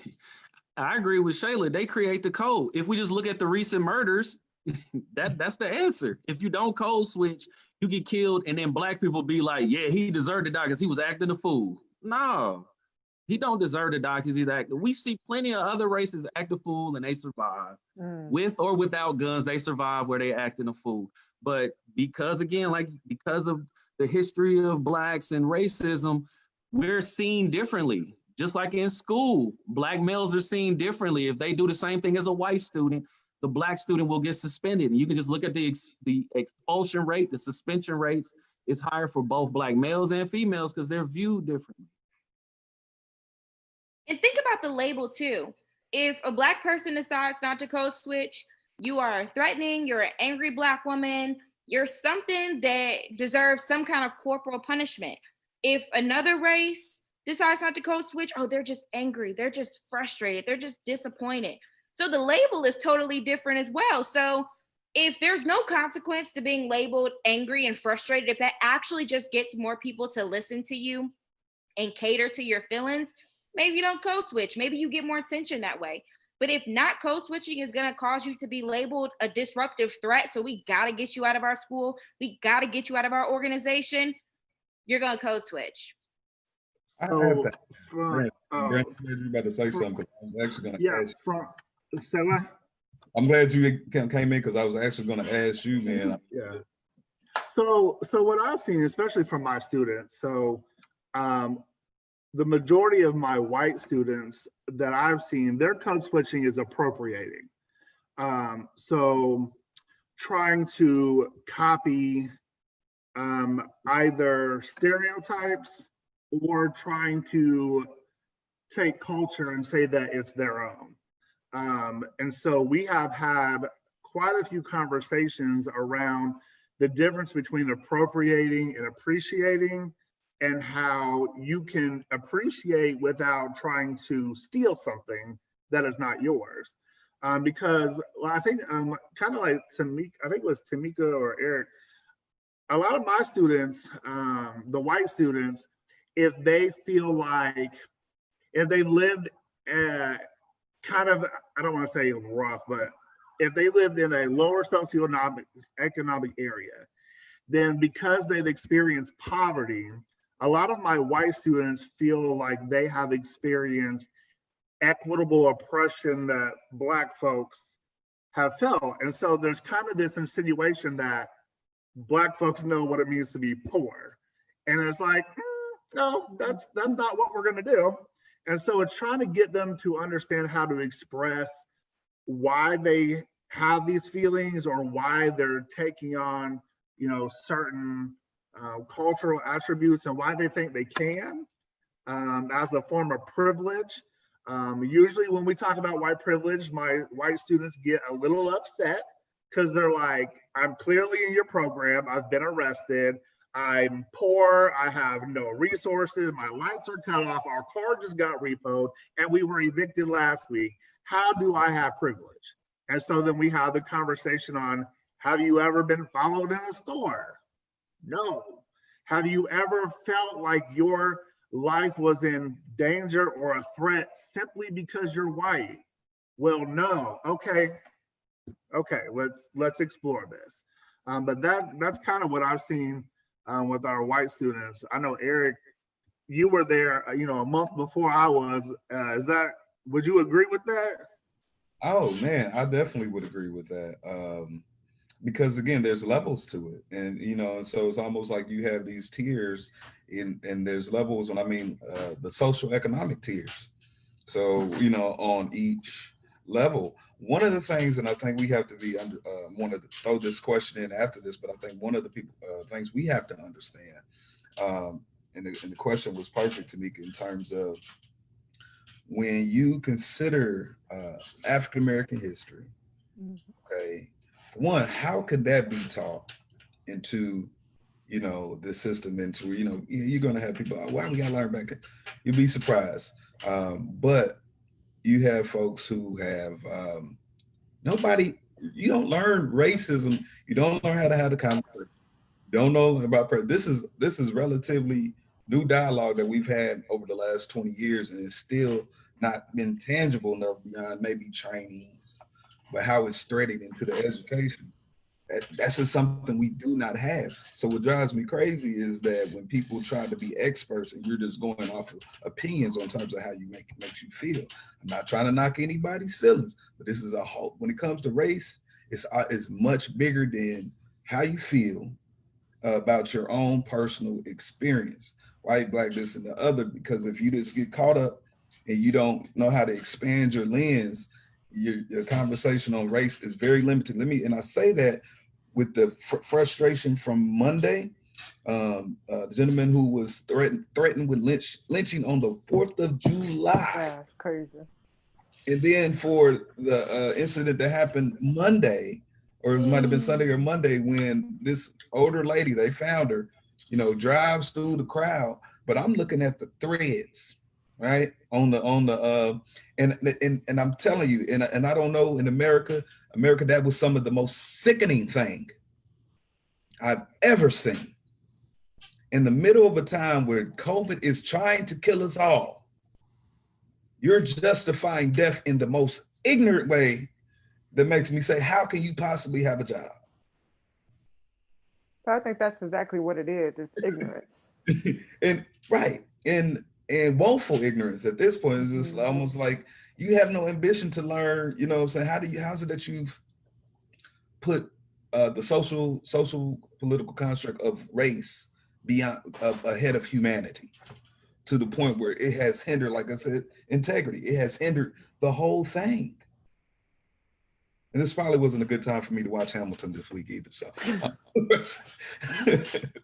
I agree with Shayla. They create the code. If we just look at the recent murders, that's the answer. If you don't code switch, you get killed, and then Black people be like, yeah, he deserved to die because he was acting a fool. No, he don't deserve to die because he's acting. We see plenty of other races act a fool and they survive. With or without guns, they survive where they acting a fool. But because of the history of Blacks and racism, we're seen differently. Just like in school, Black males are seen differently. If they do the same thing as a white student, the Black student will get suspended. And you can just look at the expulsion rate, the suspension rates is higher for both Black males and females because they're viewed differently. And think about the label too. If a Black person decides not to code switch, you are threatening, you're an angry Black woman, you're something that deserves some kind of corporal punishment. If another race decides not to code switch, oh, they're just angry, they're just frustrated, they're just disappointed. So the label is totally different as well. So if there's no consequence to being labeled angry and frustrated, if that actually just gets more people to listen to you and cater to your feelings, maybe you don't code switch. Maybe you get more attention that way. But if not, code switching is going to cause you to be labeled a disruptive threat. So we got to get you out of our school. We got to get you out of our organization. You're going to code switch. I have that. Brent, you about to say something. I was actually going to ask you. I'm glad you came in because I was actually going to ask you, man. Yeah. So what I've seen, especially from my students, the majority of my white students that I've seen, their code switching is appropriating. So trying to copy either stereotypes or trying to take culture and say that it's their own. And so we have had quite a few conversations around the difference between appropriating and appreciating, and how you can appreciate without trying to steal something that is not yours. Because I think kind of like Tamika, I think it was Tamika or Eric, a lot of my students, the white students, if they feel like, if they lived kind of, I don't want to say rough, but if they lived in a lower socioeconomic area, then because they've experienced poverty, a lot of my white students feel like they have experienced equitable oppression that Black folks have felt. And so there's kind of this insinuation that Black folks know what it means to be poor. And it's like, no, that's not what we're going to do. And so it's trying to get them to understand how to express why they have these feelings or why they're taking on, you know, certain cultural attributes and why they think they can as a form of privilege. Usually when we talk about white privilege, my white students get a little upset because they're like, I'm clearly in your program, I've been arrested, I'm poor, I have no resources, my lights are cut off, our car just got repoed, and we were evicted last week. How do I have privilege? And so then we have the conversation on, have you ever been followed in a store? No. Have you ever felt like your life was in danger or a threat simply because you're white? Well, no. Okay, let's explore this. But that's kind of what I've seen with our white students. I know, Eric, you were there, you know, a month before I was. Would you agree with that? Oh man, I definitely would agree with that. Because again, there's levels to it, and you know, and so it's almost like you have these tiers, and there's levels. And I mean, the social economic tiers. So you know, on each level, one of the things, and I think we have to be under. Wanted to throw this question in after this, but I think one of the things we have to understand, and the question was perfect to me in terms of when you consider African American history. Okay, one, how could that be taught into, you know, the system, into, you know, you're going to have people, oh, why we got to learn back? You'd be surprised. But you have folks who have nobody, you don't learn racism. You don't learn how to have the conversation. You don't know about, this is relatively new dialogue that we've had over the last 20 years, and it's still not been tangible enough beyond maybe trainings, but how it's threading into the education. That's just something we do not have. So what drives me crazy is that when people try to be experts and you're just going off of opinions on terms of how you makes you feel. I'm not trying to knock anybody's feelings, but this is a whole, when it comes to race, it's much bigger than how you feel about your own personal experience, white, Black, this and the other. Because if you just get caught up and you don't know how to expand your lens, your conversation on race is very limited. And I say that with the frustration from Monday, the gentleman who was threatened with lynching on the 4th of July. That's crazy. And then for the incident that happened Monday, or it might have been Sunday or Monday, when this older lady, they found her, you know, drives through the crowd. But I'm looking at the threads, right, on the and I'm telling you, and I don't know, in America, that was some of the most sickening thing I've ever seen. In the middle of a time where COVID is trying to kill us all, you're justifying death in the most ignorant way that makes me say, how can you possibly have a job? I think that's exactly what it is. It's ignorance. And right. And woeful ignorance at this point. Is just almost like you have no ambition to learn, you know what I'm saying? How's it that you've put the social political construct of race beyond ahead of humanity, to the point where it has hindered, like I said, integrity. It has hindered the whole thing. And this probably wasn't a good time for me to watch Hamilton this week either.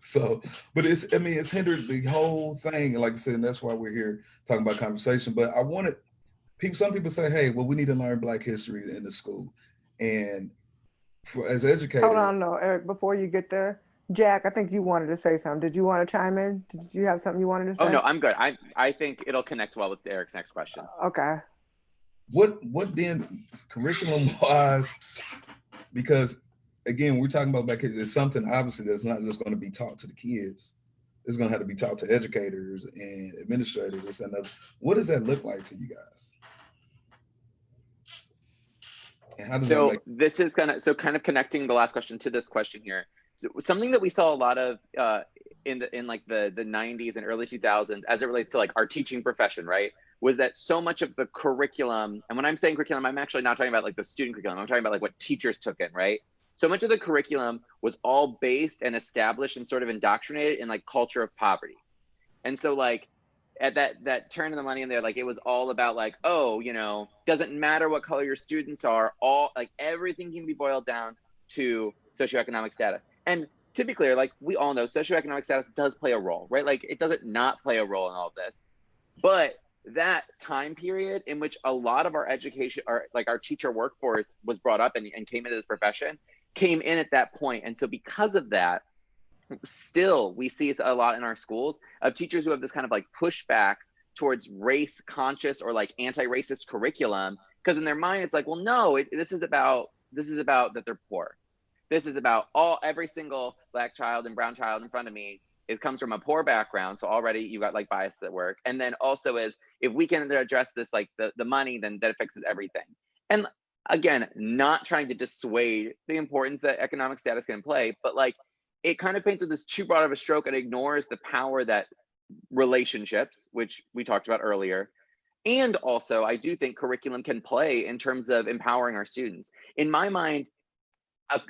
So, but it's hindered the whole thing. And like I said, and that's why we're here talking about conversation. But I wanted some people say, hey, well, we need to learn Black history in the school. And as educators. Hold on, no, Eric, before you get there, Jack, I think you wanted to say something. Did you want to chime in? Did you have something you wanted to say? Oh, no, I'm good. I think it'll connect well with Eric's next question. Okay. What then, curriculum wise, because again, we're talking about Black kids, it's something obviously that's not just going to be taught to the kids. it's going to have to be taught to educators and administrators. This and that. What does that look like to you guys? And how does that So make? this is kind of connecting the last question to this question here. So something that we saw a lot of in like the 90s and early 2000s as it relates to like our teaching profession, right? Was that so much of the curriculum, and when I'm saying curriculum, I'm actually not talking about like the student curriculum, I'm talking about like what teachers took in, right? So much of the curriculum was all based and established and sort of indoctrinated in like culture of poverty. And so like at that turn of the money in there, like it was all about like, oh, you know, doesn't matter what color your students are, all like everything can be boiled down to socioeconomic status. And to be clear, like we all know socioeconomic status does play a role, right? Like it doesn't not play a role in all of this. But that time period in which a lot of our education, or like our teacher workforce was brought up and came into this profession, came in at that point. And so because of that, still we see a lot in our schools of teachers who have this kind of like pushback towards race conscious or like anti-racist curriculum, because in their mind it's like, well, no, this is about that they're poor. This is about every single Black child and brown child in front of me. It comes from a poor background, so already you got like bias at work. And then also is, if we can address this, like the money, then that fixes everything. And again, not trying to dissuade the importance that economic status can play, but like it kind of paints with this too broad of a stroke and ignores the power that relationships, which we talked about earlier, and also I do think curriculum can play in terms of empowering our students. In my mind,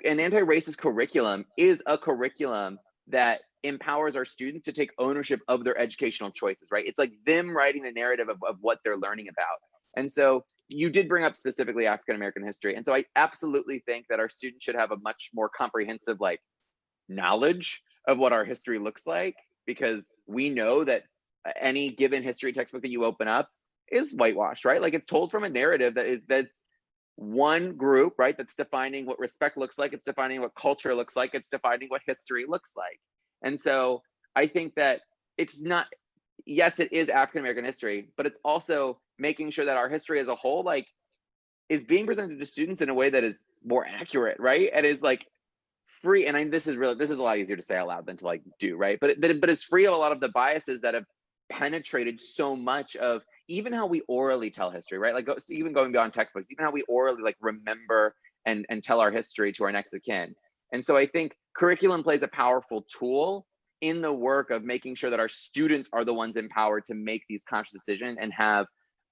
an anti-racist curriculum is a curriculum that empowers our students to take ownership of their educational choices, right? It's like them writing the narrative of what they're learning about. And so you did bring up specifically African-American history. And so I absolutely think that our students should have a much more comprehensive like knowledge of what our history looks like, because we know that any given history textbook that you open up is whitewashed, right? Like it's told from a narrative that's one group, right? That's defining what respect looks like. It's defining what culture looks like. It's defining what history looks like. And so I think that it's not, yes, it is African-American history, but it's also making sure that our history as a whole, like, is being presented to students in a way that is more accurate, right? And is like free. And this is a lot easier to say out loud than to like do, right? But it's free of a lot of the biases that have penetrated so much of even how we orally tell history, right? Like even going beyond textbooks, even how we orally like remember and tell our history to our next of kin. And so I think curriculum plays a powerful tool in the work of making sure that our students are the ones empowered to make these conscious decisions and have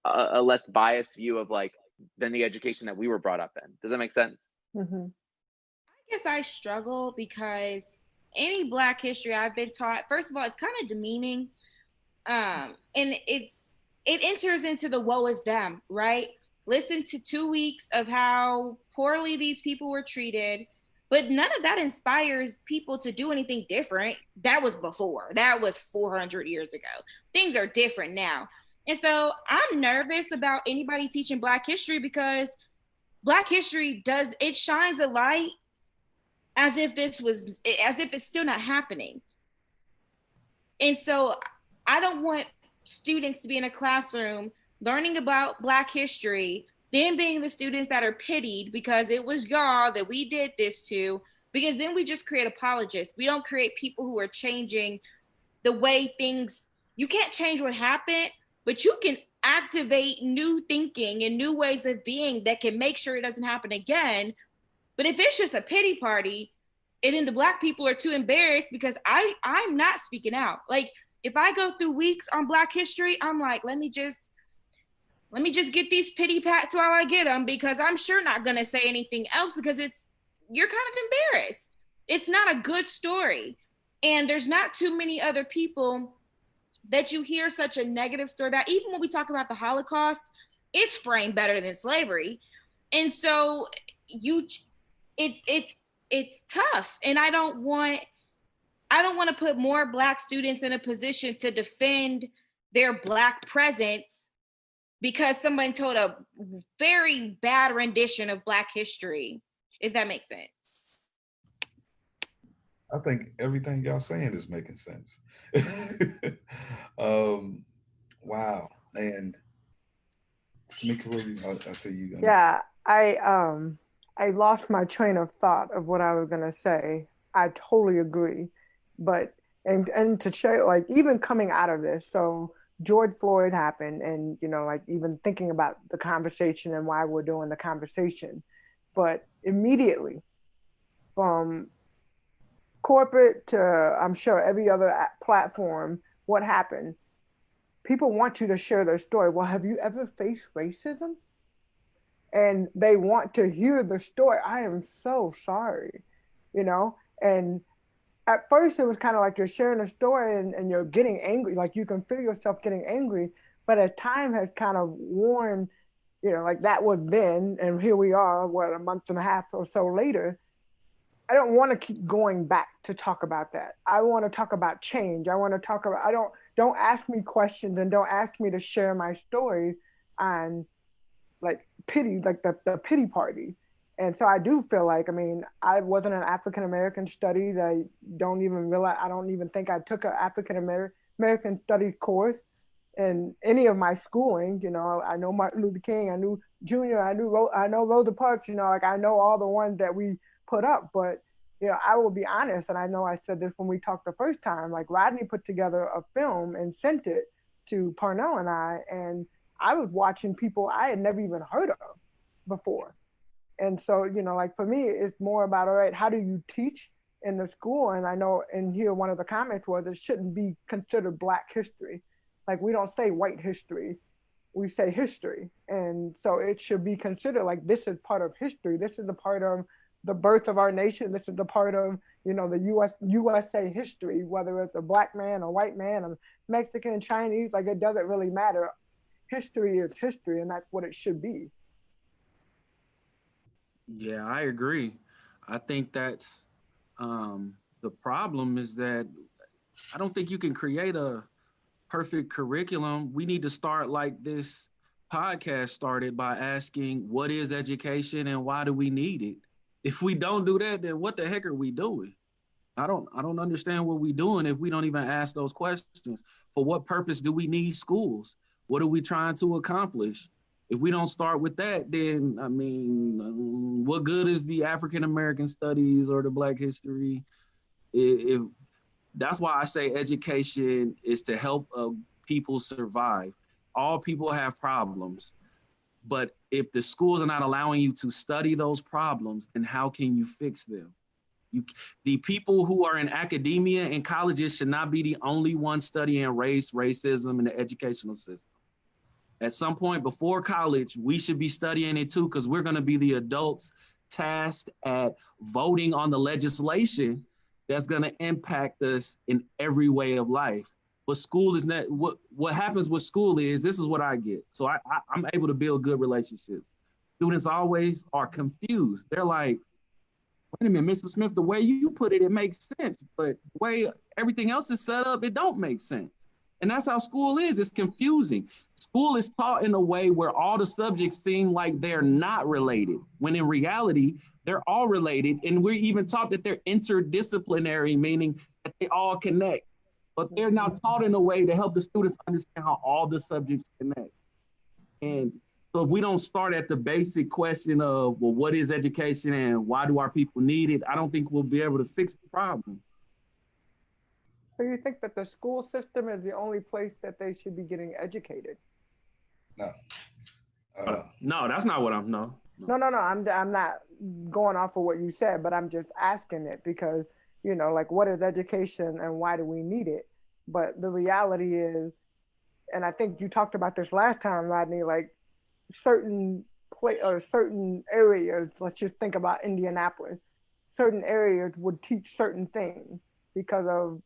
a less biased view of like than the education that we were brought up in. Does that make sense? Mm-hmm. I guess I struggle because any Black history I've been taught, first of all, it's kind of demeaning. And it enters into the woe is them, right? Listen to 2 weeks of how poorly these people were treated, but none of that inspires people to do anything different. That was before. That was 400 years ago. Things are different now. And so I'm nervous about anybody teaching Black history, because Black history shines a light as if it's still not happening. And so I don't want students to be in a classroom learning about Black history, then being the students that are pitied because it was y'all that we did this to, because then we just create apologists. We don't create people who are changing the way things, you can't change what happened, but you can activate new thinking and new ways of being that can make sure it doesn't happen again. But if it's just a pity party and then the Black people are too embarrassed because I'm not speaking out. Like if I go through weeks on Black history, I'm like, let me just get these pity pats while I get them, because I'm sure not going to say anything else, because you're kind of embarrassed. It's not a good story. And there's not too many other people that you hear such a negative story about. Even when we talk about the Holocaust, it's framed better than slavery. And so it's tough. And I don't want to put more Black students in a position to defend their Black presence because someone told a very bad rendition of Black history, if that makes sense. I think everything y'all saying is making sense. Wow. And Tamika, I see you. Yeah, I lost my train of thought of what I was gonna say. I totally agree, but And to share, like, even coming out of this, so George Floyd happened, and like, even thinking about the conversation and why we're doing the conversation, but immediately from corporate to, I'm sure, every other platform, what happened? People want you to share their story. Well, have you ever faced racism? And they want to hear the story. I am so sorry, and at first it was kind of like you're sharing a story, and you're getting angry, like you can feel yourself getting angry, but as time has kind of worn, like that was then, and here we are, what, a month and a half or so later. I don't want to keep going back to talk about that. I want to talk about change. I want to talk about, don't ask me questions, and don't ask me to share my story on, like, pity, like the pity party. And so I do feel like, I mean, I wasn't an African American studies. I don't even realize, I don't even think I took an African American studies course in any of my schooling. I know Martin Luther King, I knew Junior, I know Rosa Parks, like I know all the ones that we put up. But I will be honest, and I know I said this when we talked the first time, like Rodney put together a film and sent it to Parnell and I, and I was watching people I had never even heard of before. And so, like for me, it's more about, all right, how do you teach in the school? And I know in here, one of the comments was it shouldn't be considered Black history. Like, we don't say white history, we say history. And so it should be considered like, this is part of history. This is the part of the birth of our nation. This is the part of, the USA history, whether it's a Black man, a white man, a Mexican, Chinese, like it doesn't really matter. History is history, and that's what it should be. Yeah, I agree. I think that's the problem is that I don't think you can create a perfect curriculum. We need to start like this podcast started by asking, what is education and why do we need it? If we don't do that, then what the heck are we doing? I don't understand what we're doing if we don't even ask those questions. For what purpose do we need schools? What are we trying to accomplish? If we don't start with that, then I mean, what good is the African American studies or the Black history? If that's why I say education is to help people survive. All people have problems, but if the schools are not allowing you to study those problems, then how can you fix them? The people who are in academia and colleges should not be the only ones studying race, racism in the educational system. At some point before college, we should be studying it too, because we're going to be the adults tasked at voting on the legislation that's going to impact us in every way of life. But school is not, what happens with school is, this is what I get. So I'm able to build good relationships. Students always are confused. They're like, wait a minute, Mr. Smith, the way you put it, it makes sense. But the way everything else is set up, it don't make sense. And that's how school is. It's confusing. School is taught in a way where all the subjects seem like they're not related, when in reality, they're all related. And we're even taught that they're interdisciplinary, meaning that they all connect. But they're not taught in a way to help the students understand how all the subjects connect. And so if we don't start at the basic question of, well, what is education and why do our people need it? I don't think we'll be able to fix the problem. So you think that the school system is the only place that they should be getting educated? No. No, that's not what I'm, no. No. I'm not going off of what you said, but I'm just asking it because, like, what is education and why do we need it? But the reality is, and I think you talked about this last time, Rodney, like certain areas, let's just think about Indianapolis, certain areas would teach certain things because of,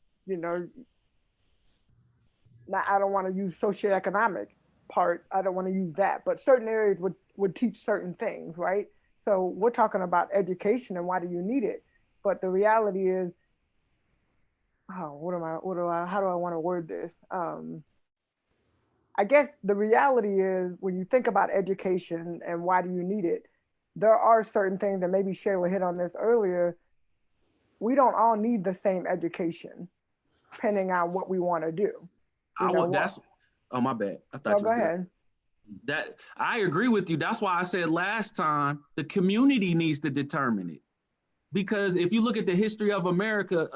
I don't want to use socioeconomic part. I don't want to use that, but certain areas would teach certain things, right? So we're talking about education and why do you need it? But the reality is, how do I want to word this? I guess the reality is when you think about education and why do you need it, there are certain things that maybe Shayla hit on this earlier. We don't all need the same education, depending on what we want to do. Oh, my bad. I thought go ahead. That I agree with you. That's why I said last time the community needs to determine it. Because if you look at the history of America,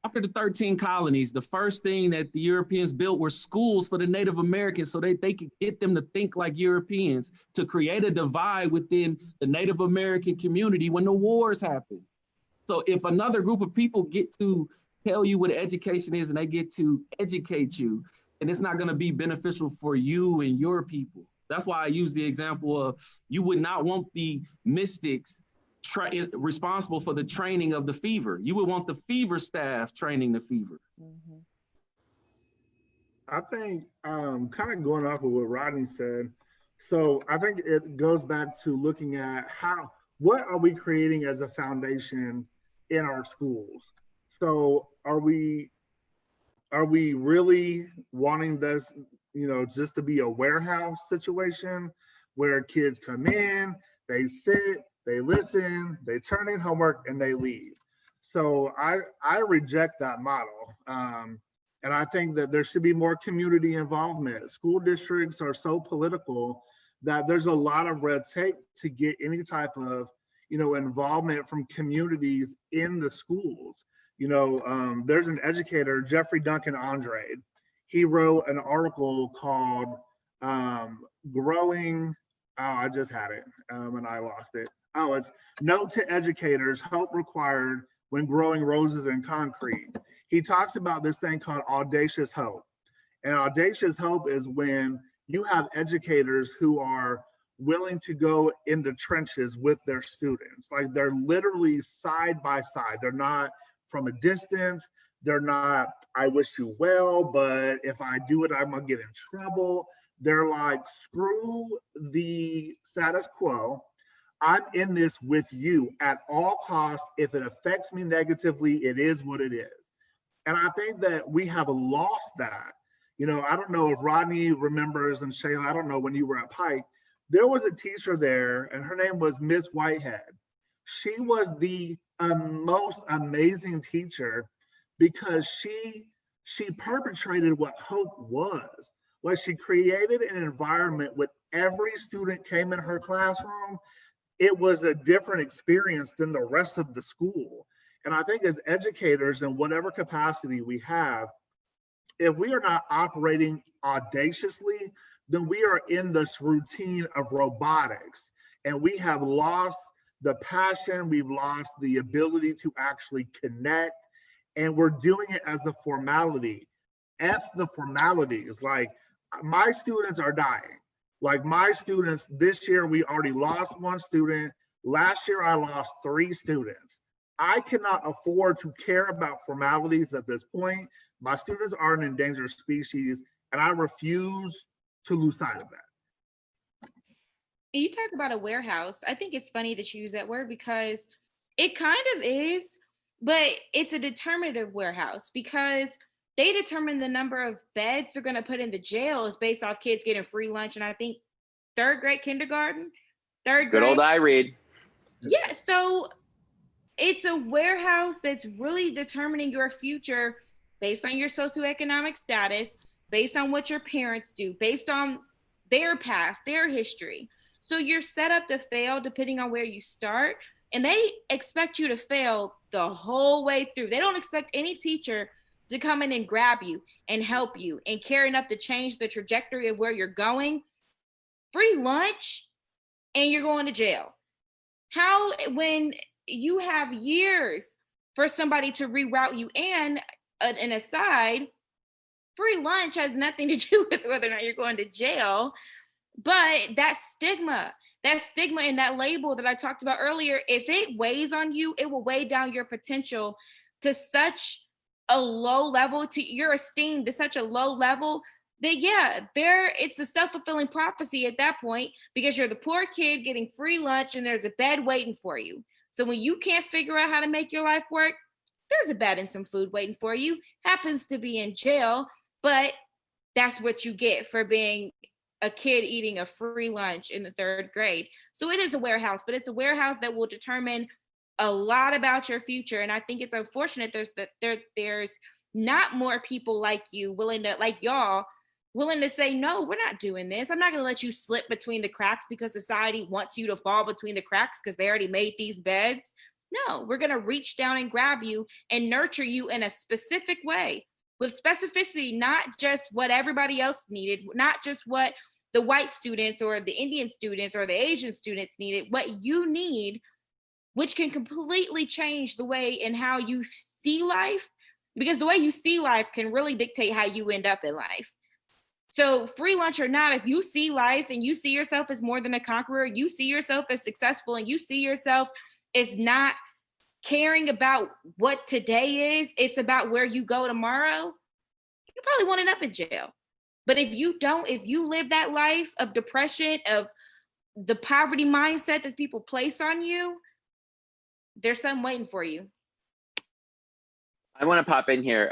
After the 13 colonies, the first thing that the Europeans built were schools for the Native Americans so they could get them to think like Europeans, to create a divide within the Native American community when the wars happened. So if another group of people get to tell you what education is and they get to educate you, and it's not going to be beneficial for you and your people. That's why I use the example of, you would not want the mystics responsible for the training of the fever. You would want the fever staff training the fever. Mm-hmm. I think kind of going off of what Rodney said, so I think it goes back to looking at what are we creating as a foundation in our schools? So are we really wanting this, just to be a warehouse situation where kids come in, they sit, they listen, they turn in homework, and they leave? So I reject that model. And I think that there should be more community involvement. School districts are so political that there's a lot of red tape to get any type of, involvement from communities in the schools. There's an educator, Jeffrey Duncan Andrade. He wrote an article called Growing, I just had it and I lost it. Oh, it's Note to Educators, Hope Required When Growing Roses in Concrete. He talks about this thing called audacious hope. And audacious hope is when you have educators who are willing to go in the trenches with their students. Like, they're literally side by side. They're not from a distance. They're not, I wish you well, but if I do it, I'm gonna get in trouble. They're like, screw the status quo. I'm in this with you at all costs. If it affects me negatively, it is what it is. And I think that we have lost that. I don't know if Rodney remembers, and Shayla, I don't know, when you were at Pike, there was a teacher there and her name was Miss Whitehead. She was the most amazing teacher because she perpetrated what hope was. Like, she created an environment where every student came in her classroom. It was a different experience than the rest of the school. And I think as educators, in whatever capacity we have, if we are not operating audaciously, then we are in this routine of robotics, and we have lost the passion, we've lost the ability to actually connect, and we're doing it as a formality. F the formalities. Like, my students are dying. Like, my students, this year we already lost one student. Last year I lost 3 students. I cannot afford to care about formalities at this point. My students are an endangered species, and I refuse to lose sight of that. You talk about a warehouse. I think it's funny that you use that word because it kind of is, but it's a determinative warehouse because they determine the number of beds they're going to put in the jails based off kids getting free lunch. And I think 3rd grade kindergarten, 3rd grade. Good old I read. Yeah, so it's a warehouse that's really determining your future based on your socioeconomic status, based on what your parents do, based on their past, their history. So you're set up to fail depending on where you start. And they expect you to fail the whole way through. They don't expect any teacher to come in and grab you and help you and care enough to change the trajectory of where you're going. Free lunch and you're going to jail. How, when you have years for somebody to reroute you, and an aside, free lunch has nothing to do with whether or not you're going to jail, but that stigma and that label that I talked about earlier, if it weighs on you, it will weigh down your potential to such a low level, to your esteem to such a low level, that it's a self-fulfilling prophecy at that point, because you're the poor kid getting free lunch and there's a bed waiting for you. So when you can't figure out how to make your life work, there's a bed and some food waiting for you. Happens to be in jail, but that's what you get for being a kid eating a free lunch in the 3rd grade. So it is a warehouse, but it's a warehouse that will determine a lot about your future. And I think it's unfortunate there's not more people like you like y'all willing to say, no, we're not doing this. I'm not going to let you slip between the cracks because society wants you to fall between the cracks because they already made these beds. No, we're going to reach down and grab you and nurture you in a specific way with specificity, not just what everybody else needed, not just what the white students or the Indian students or the Asian students needed, what you need, which can completely change the way and how you see life, because the way you see life can really dictate how you end up in life. So free lunch or not, if you see life and you see yourself as more than a conqueror, you see yourself as successful, and you see yourself as not caring about what today is, it's about where you go tomorrow, you probably won't end up in jail. But if you don't, if you live that life of depression, of the poverty mindset that people place on you, there's something waiting for you. I want to pop in here.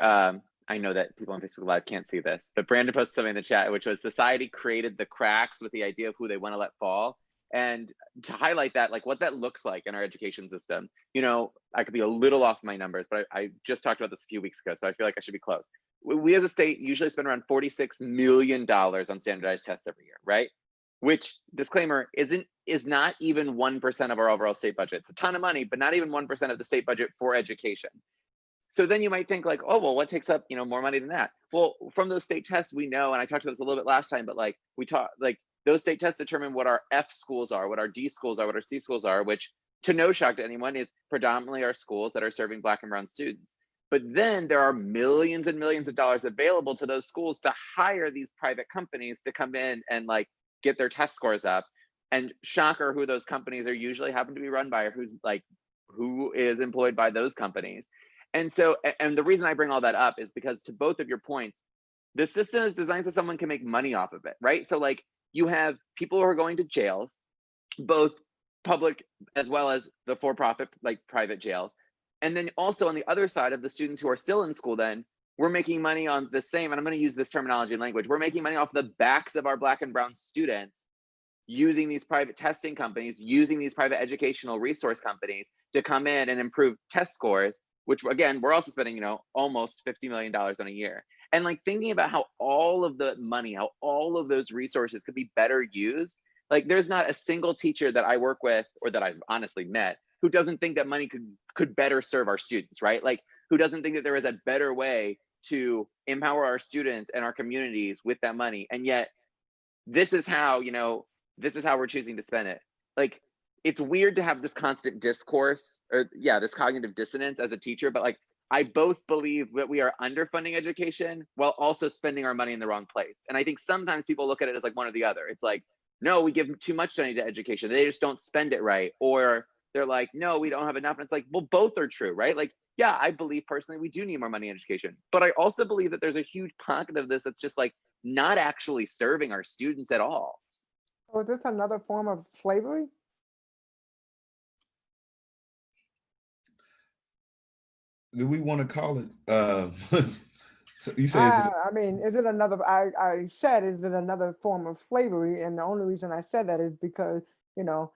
I know that people on Facebook Live can't see this, but Brandon posted something in the chat, which was society created the cracks with the idea of who they want to let fall. And to highlight that, like what that looks like in our education system, you know, I could be a little off my numbers, but I just talked about this a few weeks ago, so I feel like I should be close. We as a state usually spend around $46 million on standardized tests every year, right? Which, disclaimer, is not even 1% of our overall state budget. It's a ton of money, but not even 1% of the state budget for education. So then you might think like, oh, well, what takes up, you know, more money than that? Well, from those state tests, we know, and I talked about this a little bit last time, but like those state tests determine what our F schools are, what our D schools are, what our C schools are, which, to no shock to anyone, is predominantly our schools that are serving Black and brown students. But then there are millions and millions of dollars available to those schools to hire these private companies to come in and like get their test scores up. And shocker, who those companies are usually happen to be run by, or who is employed by those companies. And so, and the reason I bring all that up is because, to both of your points, the system is designed so someone can make money off of it, right? So like you have people who are going to jails, both public as well as the for-profit, like private jails. And then also on the other side of the students who are still in school, then we're making money on the same, and I'm going to use this terminology and language, we're making money off the backs of our Black and brown students, using these private testing companies, using these private educational resource companies to come in and improve test scores, which again, we're also spending, you know, almost $50 million on a year. And like thinking about how all of the money, how all of those resources could be better used. Like there's not a single teacher that I work with or that I've honestly met who doesn't think that money could better serve our students, right? Like who doesn't think that there is a better way to empower our students and our communities with that money. And yet this is how, you know, this is how we're choosing to spend it. Like, it's weird to have this constant discourse, or this cognitive dissonance as a teacher, but like, I both believe that we are underfunding education while also spending our money in the wrong place. And I think sometimes people look at it as like one or the other. It's like, no, we give too much money to education, they just don't spend it right. Or they're like, no, we don't have enough. And it's like, well, both are true, right? Like, yeah, I believe personally we do need more money in education, but I also believe that there's a huge pocket of this that's just like not actually serving our students at all. So is this another form of slavery? Do we want to call it? So you say, I mean, is it another? I said, is it another form of slavery? And the only reason I said that is because, you know,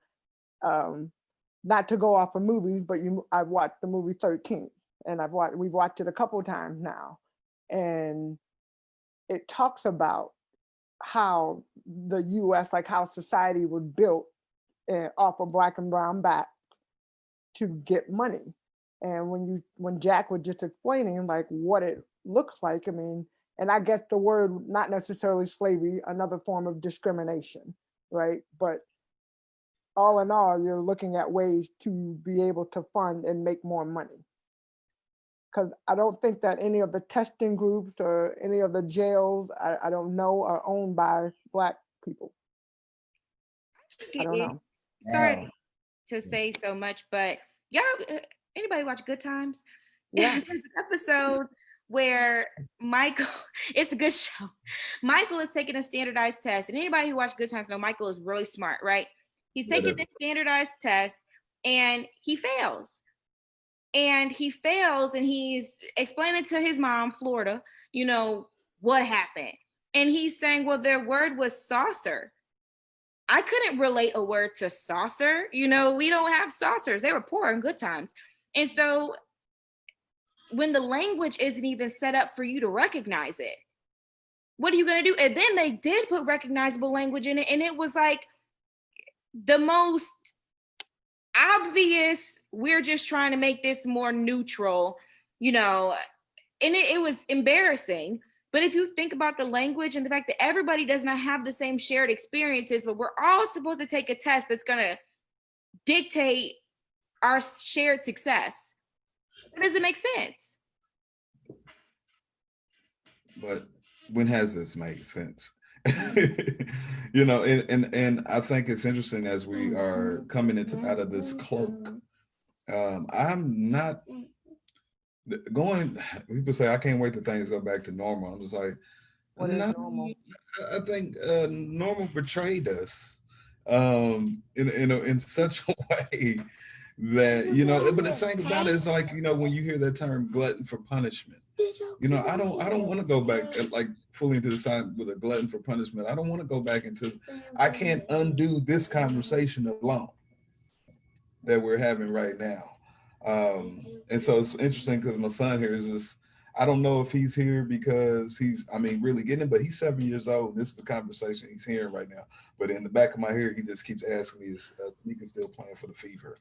not to go off of movies, but I've watched the movie 13, and we've watched it a couple of times now, and it talks about how the U.S., like how society was built off of Black and brown back to get money. And when Jack was just explaining like what it looks like, I mean, and I guess the word, not necessarily slavery, another form of discrimination, right? But all in all, you're looking at ways to be able to fund and make more money. Because I don't think that any of the testing groups or any of the jails, I don't know, are owned by Black people. I don't know. Sorry to say so much, but y'all, anybody watch Good Times? Yeah. There's an episode where Michael, it's a good show. Michael is taking a standardized test, and anybody who watched Good Times know Michael is really smart, right? He's taking this standardized test and he fails. And he fails, and he's explaining to his mom, Florida, you know, what happened. And he's saying, well, their word was saucer. I couldn't relate a word to saucer. You know, we don't have saucers. They were poor in Good Times. And so when the language isn't even set up for you to recognize it, what are you going to do? And then they did put recognizable language in it. And it was like the most obvious. We're just trying to make this more neutral, you know, and it was embarrassing. But if you think about the language and the fact that everybody does not have the same shared experiences, but we're all supposed to take a test that's going to dictate our shared success, it doesn't make sense. But when has this made sense? You know, and I think it's interesting as we are coming into out of this cloak. I'm not going. People say I can't wait till things go back to normal. I'm just like, What is no, normal? I think normal betrayed us in such a way that, you know. But the thing about it is, like, you know, when you hear that term glutton for punishment, you know, I don't want to go back like fully into the side with a glutton for punishment. I don't want to go back into. I can't undo this conversation alone that we're having right now. And so it's interesting because my son here is this. I don't know if he's here because he's, I mean, really getting it, but he's 7 years old. And this is the conversation he's hearing right now. But in the back of my ear, he just keeps asking me if we can still playing for the fever.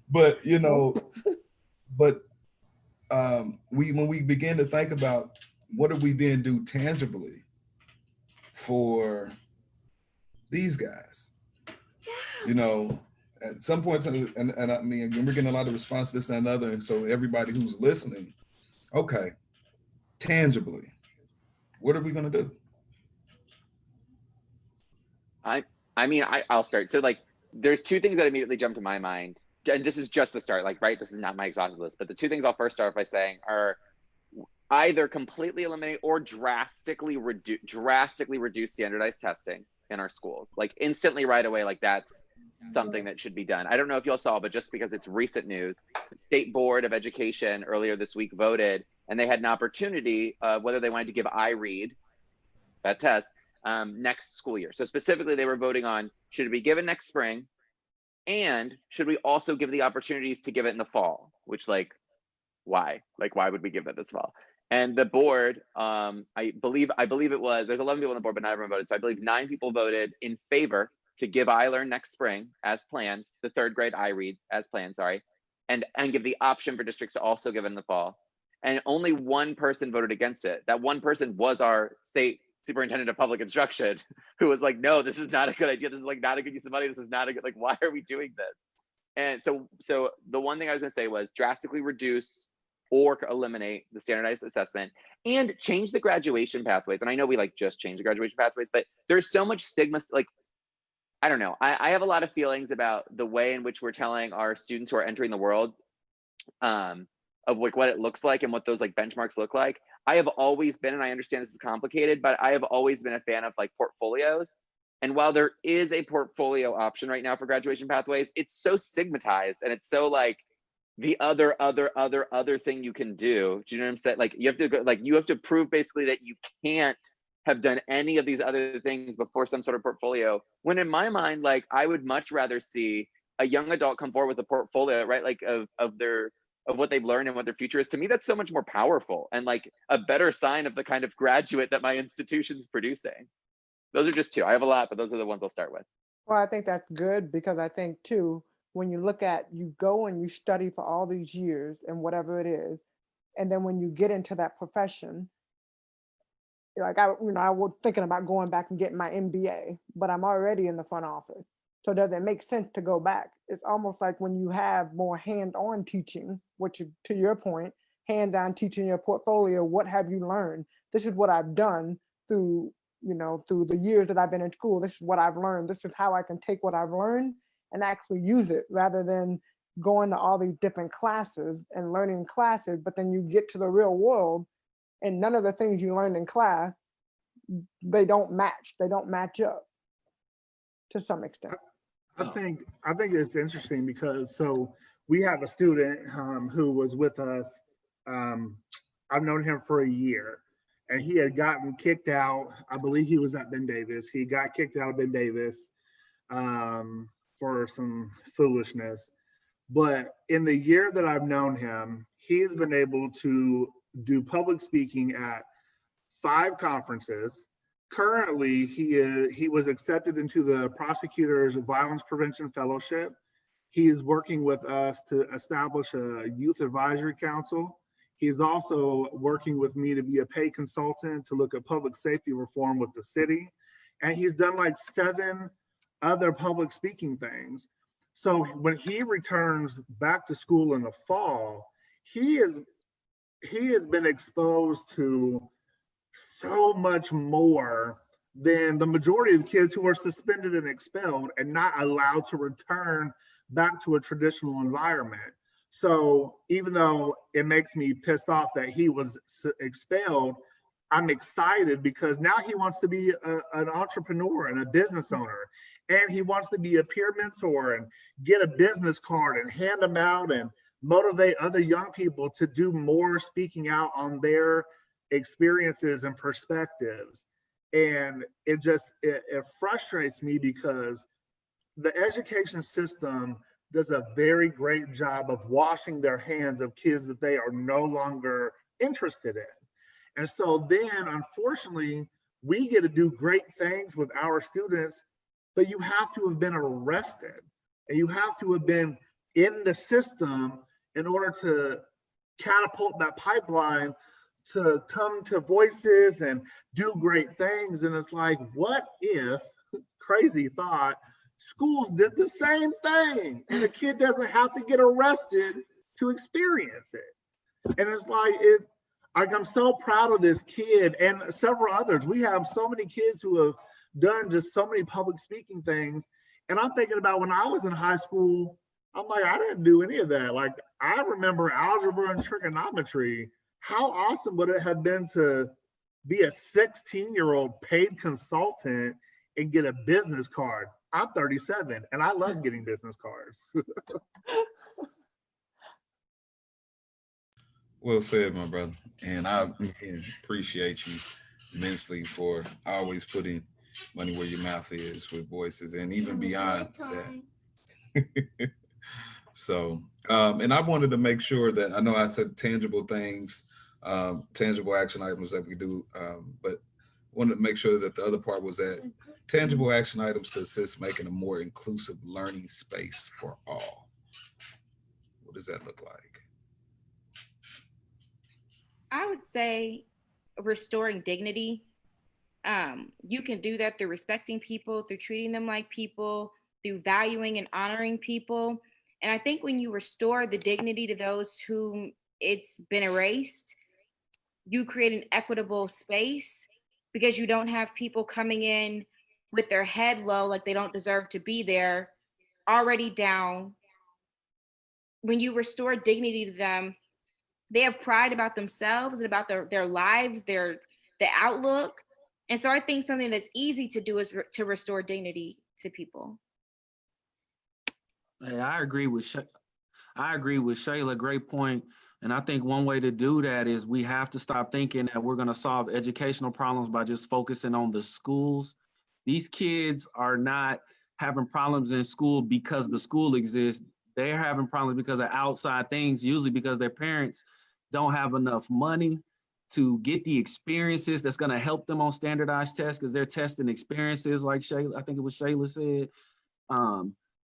But, you know, but when we begin to think about what do we then do tangibly for these guys, you know, at some points, and I mean, we're getting a lot of response to this and another, and so everybody who's listening, okay, tangibly, what are we going to do? I'll start. So like, there's two things that immediately jump to my mind, and this is just the start, like, right? This is not my exhaustive list, but the two things I'll first start by saying are either completely eliminate or drastically reduce standardized testing in our schools, like instantly right away. Like that's something that should be done. I don't know if y'all saw, but just because it's recent news, the State Board of Education earlier this week voted, and they had an opportunity whether they wanted to give iRead, that test, next school year. So specifically, they were voting on, should it be given next spring, and should we also give the opportunities to give it in the fall? Which, like, why? Like, why would we give it this fall? And the board, I believe it was, there's 11 people on the board, but not everyone voted. So I believe 9 people voted in favor to give iLearn next spring as planned, the 3rd grade iRead as planned, sorry, and give the option for districts to also give it in the fall. And only 1 person voted against it. That 1 person was our state superintendent of public instruction, who was like, no, this is not a good idea. This is like not a good use of money. This is not a good, like, why are we doing this? And so the one thing I was gonna say was drastically reduce or eliminate the standardized assessment and change the graduation pathways. And I know we like just change the graduation pathways, but there's so much stigma, like, I don't know. I have a lot of feelings about the way in which we're telling our students who are entering the world of like what it looks like and what those like benchmarks look like. I have always been, and I understand this is complicated, but I have always been a fan of like portfolios. And while there is a portfolio option right now for graduation pathways, it's so stigmatized and it's so like the other thing you can do. Do you know what I'm saying? Like you have to go, like you have to prove basically that you can't have done any of these other things before some sort of portfolio. When in my mind, like I would much rather see a young adult come forward with a portfolio, right? Like of what they've learned and what their future is. To me, that's so much more powerful and like a better sign of the kind of graduate that my institution's producing. Those are just 2. I have a lot, but those are the ones I'll start with. Well, I think that's good because I think too, when you look at, you go and you study for all these years and whatever it is, and then when you get into that profession, like I was thinking about going back and getting my MBA, but I'm already in the front office. So does it make sense to go back? It's almost like when you have more hand-on teaching, which to your point, hand-on teaching your portfolio, what have you learned? This is what I've done through the years that I've been in school. This is what I've learned. This is how I can take what I've learned and actually use it rather than going to all these different classes and learning classes, but then you get to the real world and none of the things you learned in class, they don't match up to some extent. I think it's interesting because so we have a student who was with us. I've known him for a year, and he had gotten kicked out. I believe he was at Ben Davis. He got kicked out of Ben Davis for some foolishness. But in the year that I've known him, he's been able to do public speaking at 5 conferences, Currently, he was accepted into the Prosecutor's Violence Prevention Fellowship. He is working with us to establish a youth advisory council. He's also working with me to be a paid consultant to look at public safety reform with the city. And he's done like 7 other public speaking things. So when he returns back to school in the fall, he has been exposed to so much more than the majority of the kids who are suspended and expelled and not allowed to return back to a traditional environment. So even though it makes me pissed off that he was expelled, I'm excited because now he wants to be an entrepreneur and a business owner. And he wants to be a peer mentor and get a business card and hand them out and motivate other young people to do more speaking out on their experiences and perspectives. And it frustrates me because the education system does a very great job of washing their hands of kids that they are no longer interested in. And so then, unfortunately, we get to do great things with our students, but you have to have been arrested and you have to have been in the system in order to catapult that pipeline to come to Voices and do great things. And it's like, what if, crazy thought, schools did the same thing and the kid doesn't have to get arrested to experience it? And it's like, I'm so proud of this kid and several others. We have so many kids who have done just so many public speaking things. And I'm thinking about when I was in high school, I'm like, I didn't do any of that. Like, I remember algebra and trigonometry. How awesome would it have been to be a 16-year-old paid consultant and get a business card? I'm 37 and I love getting business cards. Well said, my brother. And I appreciate you immensely for always putting money where your mouth is with Voices and even beyond that. So, and I wanted to make sure that I know I said tangible things, tangible action items that we do, but wanted to make sure that the other part was that tangible action items to assist making a more inclusive learning space for all. What does that look like? I would say restoring dignity. You can do that through respecting people, through treating them like people, through valuing and honoring people. And I think when you restore the dignity to those whom it's been erased, you create an equitable space because you don't have people coming in with their head low, like they don't deserve to be there, already down. When you restore dignity to them, they have pride about themselves and about their lives, the outlook. And so I think something that's easy to do is to restore dignity to people. Hey, I agree with Shayla. Great point. And I think one way to do that is we have to stop thinking that we're going to solve educational problems by just focusing on the schools. These kids are not having problems in school because the school exists. They're having problems because of outside things, usually because their parents don't have enough money to get the experiences that's going to help them on standardized tests because they're testing experiences like Shayla, I think it was Shayla said.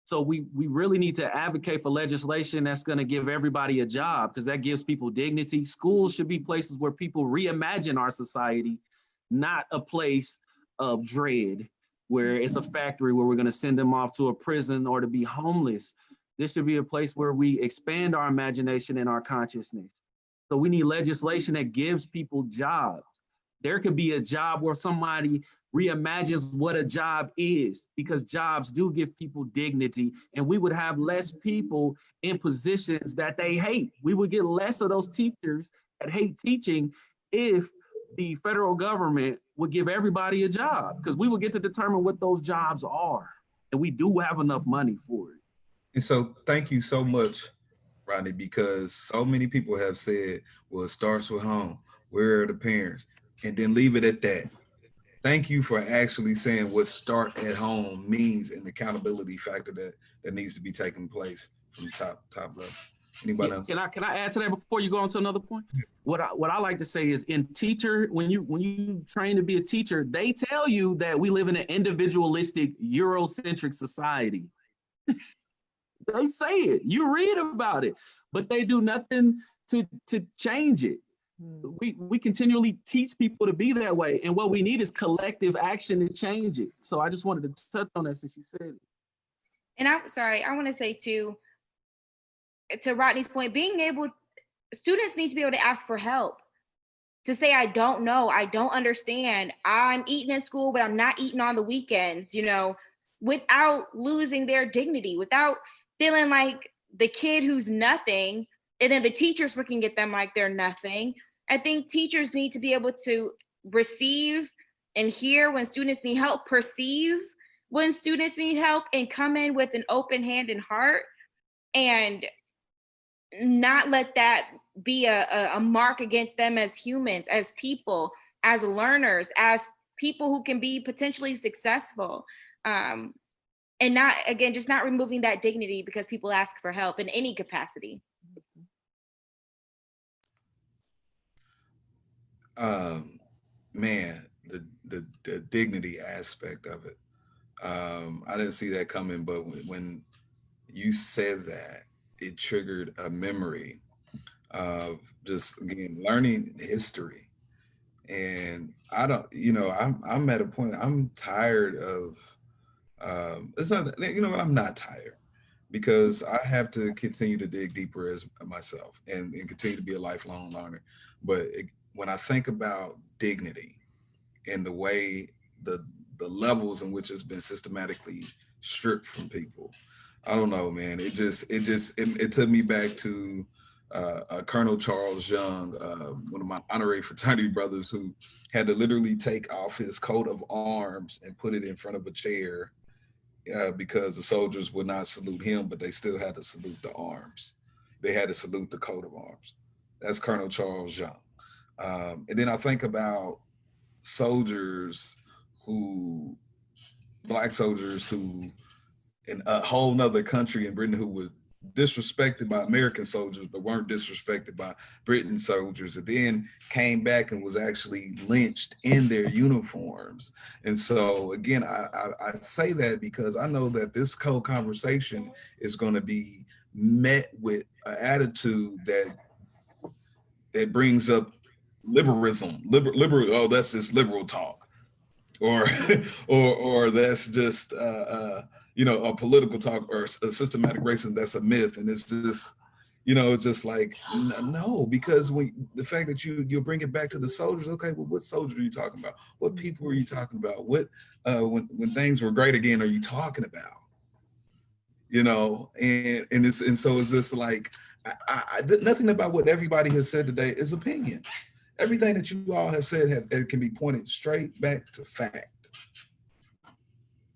So we really need to advocate for legislation that's going to give everybody a job because that gives people dignity. Schools should be places where people reimagine our society, not a place of dread where it's a factory where we're going to send them off to a prison or to be homeless. This should be a place where we expand our imagination and our consciousness. So we need legislation that gives people jobs. There could be a job where somebody reimagines what a job is because jobs do give people dignity and we would have less people in positions that they hate. We would get less of those teachers that hate teaching if the federal government would give everybody a job because we would get to determine what those jobs are. And we do have enough money for it. And so thank you so much, Rodney, because so many people have said, well, it starts with home. Where are the parents? And then leave it at that. Thank you for actually saying what start at home means and the accountability factor that needs to be taking place from the top level. Anybody else? Can I add to that before you go on to another point? What I like to say is, in teacher, when you train to be a teacher, they tell you that we live in an individualistic, Eurocentric society. They say it. You read about it, but they do nothing to change it. We continually teach people to be that way, and what we need is collective action to change it. So I just wanted to touch on that since you said it. And I'm sorry, I want to say too, to Rodney's point, students need to be able to ask for help, to say, I don't know, I don't understand, I'm eating in school, but I'm not eating on the weekends, without losing their dignity, without feeling like the kid who's nothing, and then the teacher's looking at them like they're nothing. I think teachers need to be able to receive and hear when students need help, perceive when students need help, and come in with an open hand and heart, and not let that be a mark against them as humans, as people, as learners, as people who can be potentially successful. And not, again, just not removing that dignity because people ask for help in any capacity. Man, the dignity aspect of it. I didn't see that coming, but when you said that, it triggered a memory of just, again, learning history. And I don't, I'm at a point, I'm tired of, it's not, what, I'm not tired, because I have to continue to dig deeper as myself, and continue to be a lifelong learner. But when I think about dignity and the way the levels in which it's been systematically stripped from people, I don't know, man. It took me back to Colonel Charles Young, one of my honorary fraternity brothers, who had to literally take off his coat of arms and put it in front of a chair because the soldiers would not salute him, but they still had to salute the arms. They had to salute the coat of arms. That's Colonel Charles Young. And then I think about Black soldiers who in a whole nother country in Britain, who were disrespected by American soldiers, but weren't disrespected by Britain soldiers, and then came back and was actually lynched in their uniforms. And so again, I say that because I know that this whole conversation is going to be met with an attitude that brings up liberalism, liberal. Oh, that's just liberal talk, or or that's just a political talk, or a systematic racism that's a myth. And it's just, it's just like, no, because when the fact that you'll bring it back to the soldiers, okay, well, what soldiers are you talking about? What people are you talking about? What when things were great again are you talking about? And so it's just like, nothing about what everybody has said today is opinion. Everything that you all have said it can be pointed straight back to fact.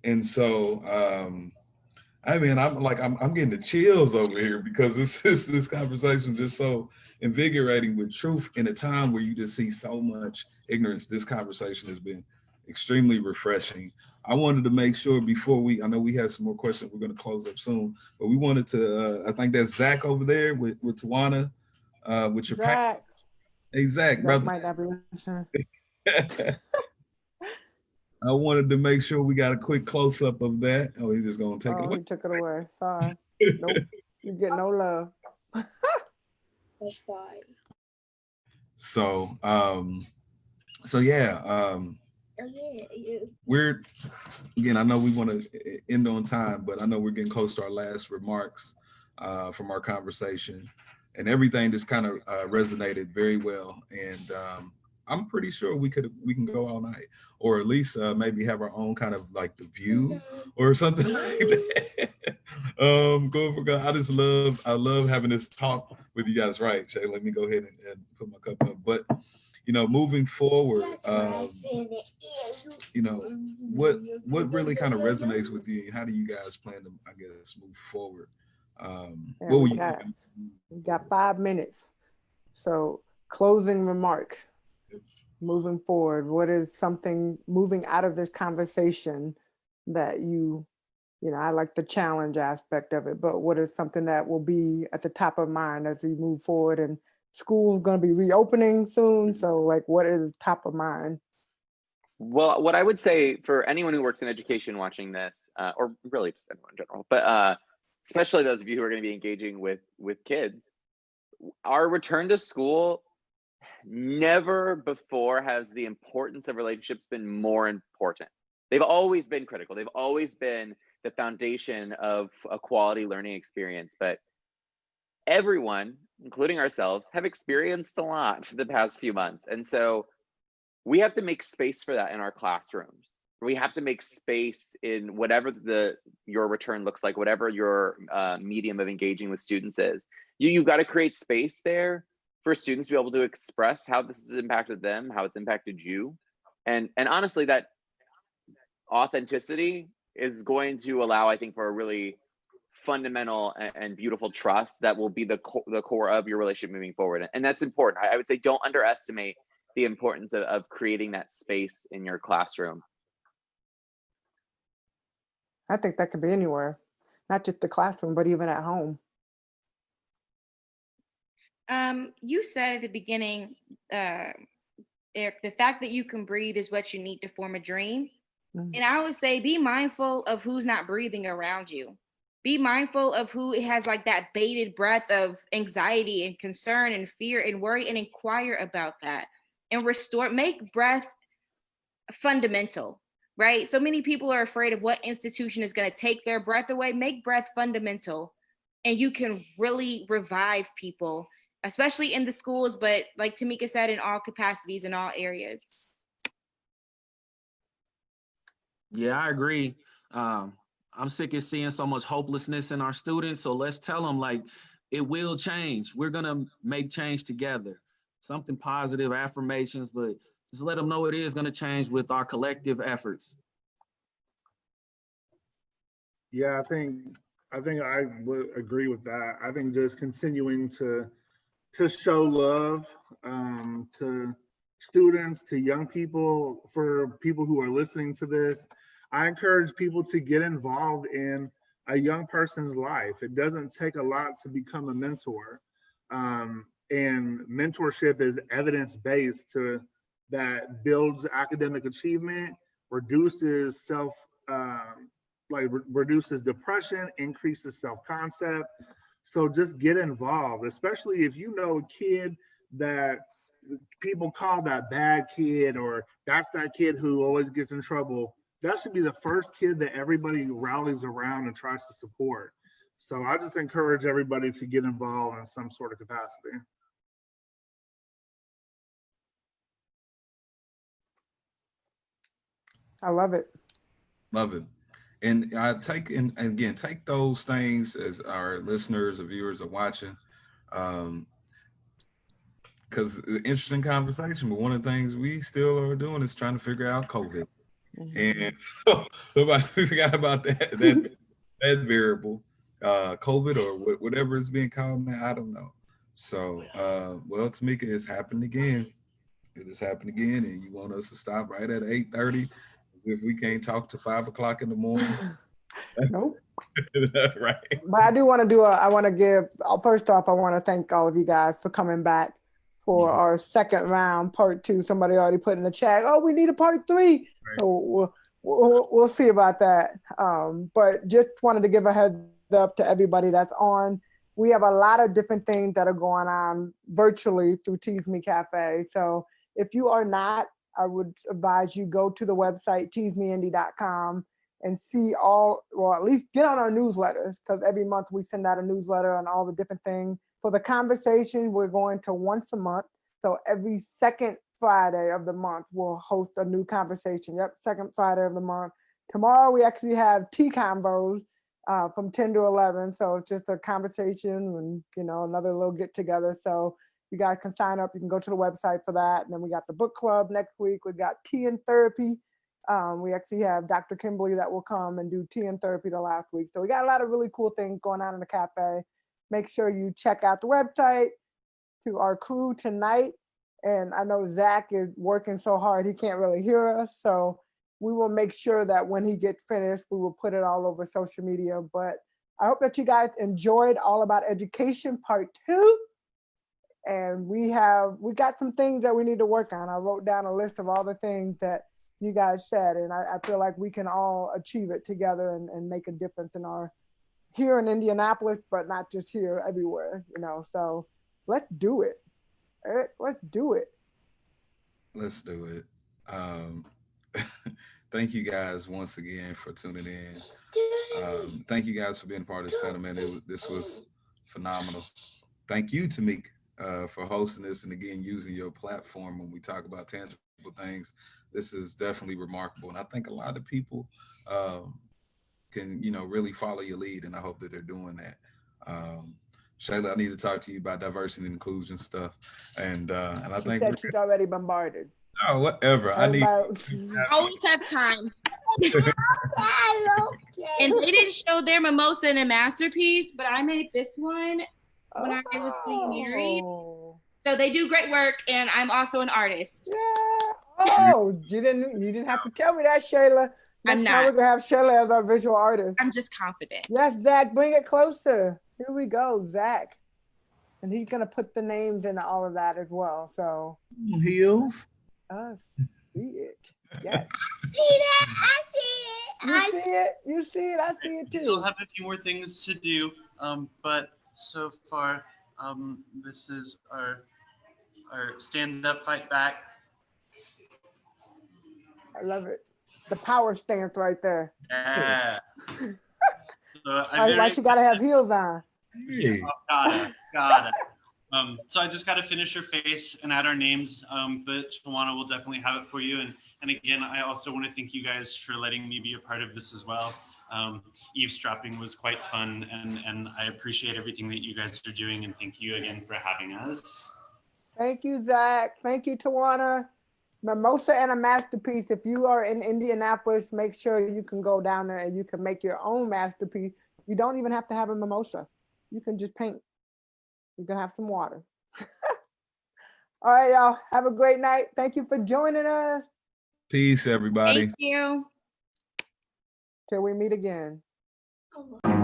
And so, I'm getting the chills over here, because this conversation is just so invigorating with truth in a time where you just see so much ignorance. This conversation has been extremely refreshing. I wanted to make sure before I know we have some more questions, we're going to close up soon, but we wanted to, I think that's Zach over there with Tawana, with your Zach. Hey, Zach, brother. Might not be listening. I wanted to make sure we got a quick close up of that. Oh, he's just gonna take it away. He took it away. Sorry. Nope. You get no love. That's fine. So yeah. We're, again, I know we want to end on time, but I know we're getting close to our last remarks from our conversation, and everything just kind of resonated very well. And I'm pretty sure we can go all night, or at least maybe have our own kind of like The View or something like that. Go for God. I love having this talk with you guys. Right, Shay, let me go ahead and put my cup up. But moving forward, what really kind of resonates with you? How do you guys plan to, I guess, move forward? We got 5 minutes. So closing remarks. Moving forward, what is something moving out of this conversation that you I like the challenge aspect of it, but what is something that will be at the top of mind as we move forward? And school's going to be reopening soon. So like, what is top of mind? Well, what I would say for anyone who works in education watching this, or really just anyone in general, but especially those of you who are going to be engaging with kids, our return to school, never before has the importance of relationships been more important. They've always been critical. They've always been the foundation of a quality learning experience. But everyone, including ourselves, have experienced a lot the past few months. And so we have to make space for that in our classrooms. We have to make space in whatever your return looks like, whatever your medium of engaging with students is. You've got to create space there for students to be able to express how this has impacted them, how it's impacted you. And honestly, that authenticity is going to allow, I think, for a really fundamental and beautiful trust that will be the core of your relationship moving forward. And that's important. I would say don't underestimate the importance of creating that space in your classroom. I think that could be anywhere, not just the classroom, but even at home. You said at the beginning, Eric, the fact that you can breathe is what you need to form a dream. And I would say be mindful of who's not breathing around you. Be mindful of who has like that bated breath of anxiety and concern and fear and worry, and inquire about that and make breath fundamental, right? So many people are afraid of what institution is going to take their breath away. Make breath fundamental, and you can really revive people, especially in the schools, but like Tamika said, in all capacities, in all areas. Yeah, I agree. I'm sick of seeing so much hopelessness in our students. So let's tell them like it will change. We're gonna make change together. Something positive, affirmations, but just let them know it is gonna change with our collective efforts. Yeah, I think I would agree with that. I think just continuing to show love to students, to young people, for people who are listening to this. I encourage people to get involved in a young person's life. It doesn't take a lot to become a mentor. And mentorship is evidence-based that builds academic achievement, reduces reduces depression, increases self-concept. So just get involved, especially if you know a kid that people call that bad kid, or that's that kid who always gets in trouble. That should be the first kid that everybody rallies around and tries to support. So I just encourage everybody to get involved in some sort of capacity. I love it. Love it. And I take those things as our listeners or viewers are watching. Because interesting conversation, but one of the things we still are doing is trying to figure out COVID. And so we forgot about that variable, COVID or whatever is being called now. I don't know. So, well, Tamika, it's happened again. It has happened again, and you want us to stop right at 8:30 if we can't talk to 5 o'clock in the morning. Nope. Right. But I do want to first off, I want to thank all of you guys for coming back for our second round, part 2. Somebody already put in the chat, oh, we need a part 3. Right. So we'll see about that. But just wanted to give a heads up to everybody that's on. We have a lot of different things that are going on virtually through Tease Me Cafe. So if you are not, I would advise you go to the website, teasemeindy.com, and see at least get on our newsletters, because every month we send out a newsletter on all the different things. For the conversation, we're going to once a month. So every second Friday of the month, we'll host a new conversation. Yep, second Friday of the month. Tomorrow, we actually have tea convos from 10 to 11. So it's just a conversation and, another little get together. So you guys can sign up. You can go to the website for that. And then we got the book club next week. We got tea and therapy. We actually have Dr. Kimberly that will come and do tea and therapy the last week. So we got a lot of really cool things going on in the cafe. Make sure you check out the website. To our crew tonight, and I know Zach is working so hard he can't really hear us. So we will make sure that when he gets finished, we will put it all over social media. But I hope that you guys enjoyed All About Education Part 2. And we got some things that we need to work on. I wrote down a list of all the things that you guys said, and I feel like we can all achieve it together and make a difference here in Indianapolis, but not just here, everywhere, so let's do it. Let's do it. Let's do it. Thank you guys once again for tuning in. Thank you guys for being a part of this panel, man. This was phenomenal. Thank you, Tamika, for hosting this and again using your platform when we talk about tangible things. This is definitely remarkable, and I think a lot of people can really follow your lead, and I hope that they're doing that. Shayla, I need to talk to you about diversity and inclusion stuff, and I She think said she's already bombarded. oh whatever. I always have time. And they didn't show their mimosa in a masterpiece, but I made this one when I was getting married. So they do great work, and I'm also an artist. Yeah. Oh, you didn't have to tell me that, Shayla. I'm Next time not. we're gonna have Shayla as our visual artist. I'm just confident. Yes, Zach, bring it closer. Here we go, Zach. And he's gonna put the names into all of that as well. So heels. See it. Yes. See that? I see it. You see it. You see it. I see it We still too. have a few more things to do, but so far, this is our stand up, fight back. I love it. The power stance right there. Yeah. So Why she gotta have heels on? Yeah, gotta. So I just got to finish your face and add our names, but Tawana will definitely have it for you. And again, I also want to thank you guys for letting me be a part of this as well. Eavesdropping was quite fun, and I appreciate everything that you guys are doing, and thank you again for having us. Thank you, Zach. Thank you, Tawana. Mimosa and a masterpiece. If you are in Indianapolis, make sure you can go down there and you can make your own masterpiece. You don't even have to have a mimosa. You can just paint. You can have some water. All right, y'all. Have a great night. Thank you for joining us. Peace, everybody. Thank you. Till we meet again. Oh.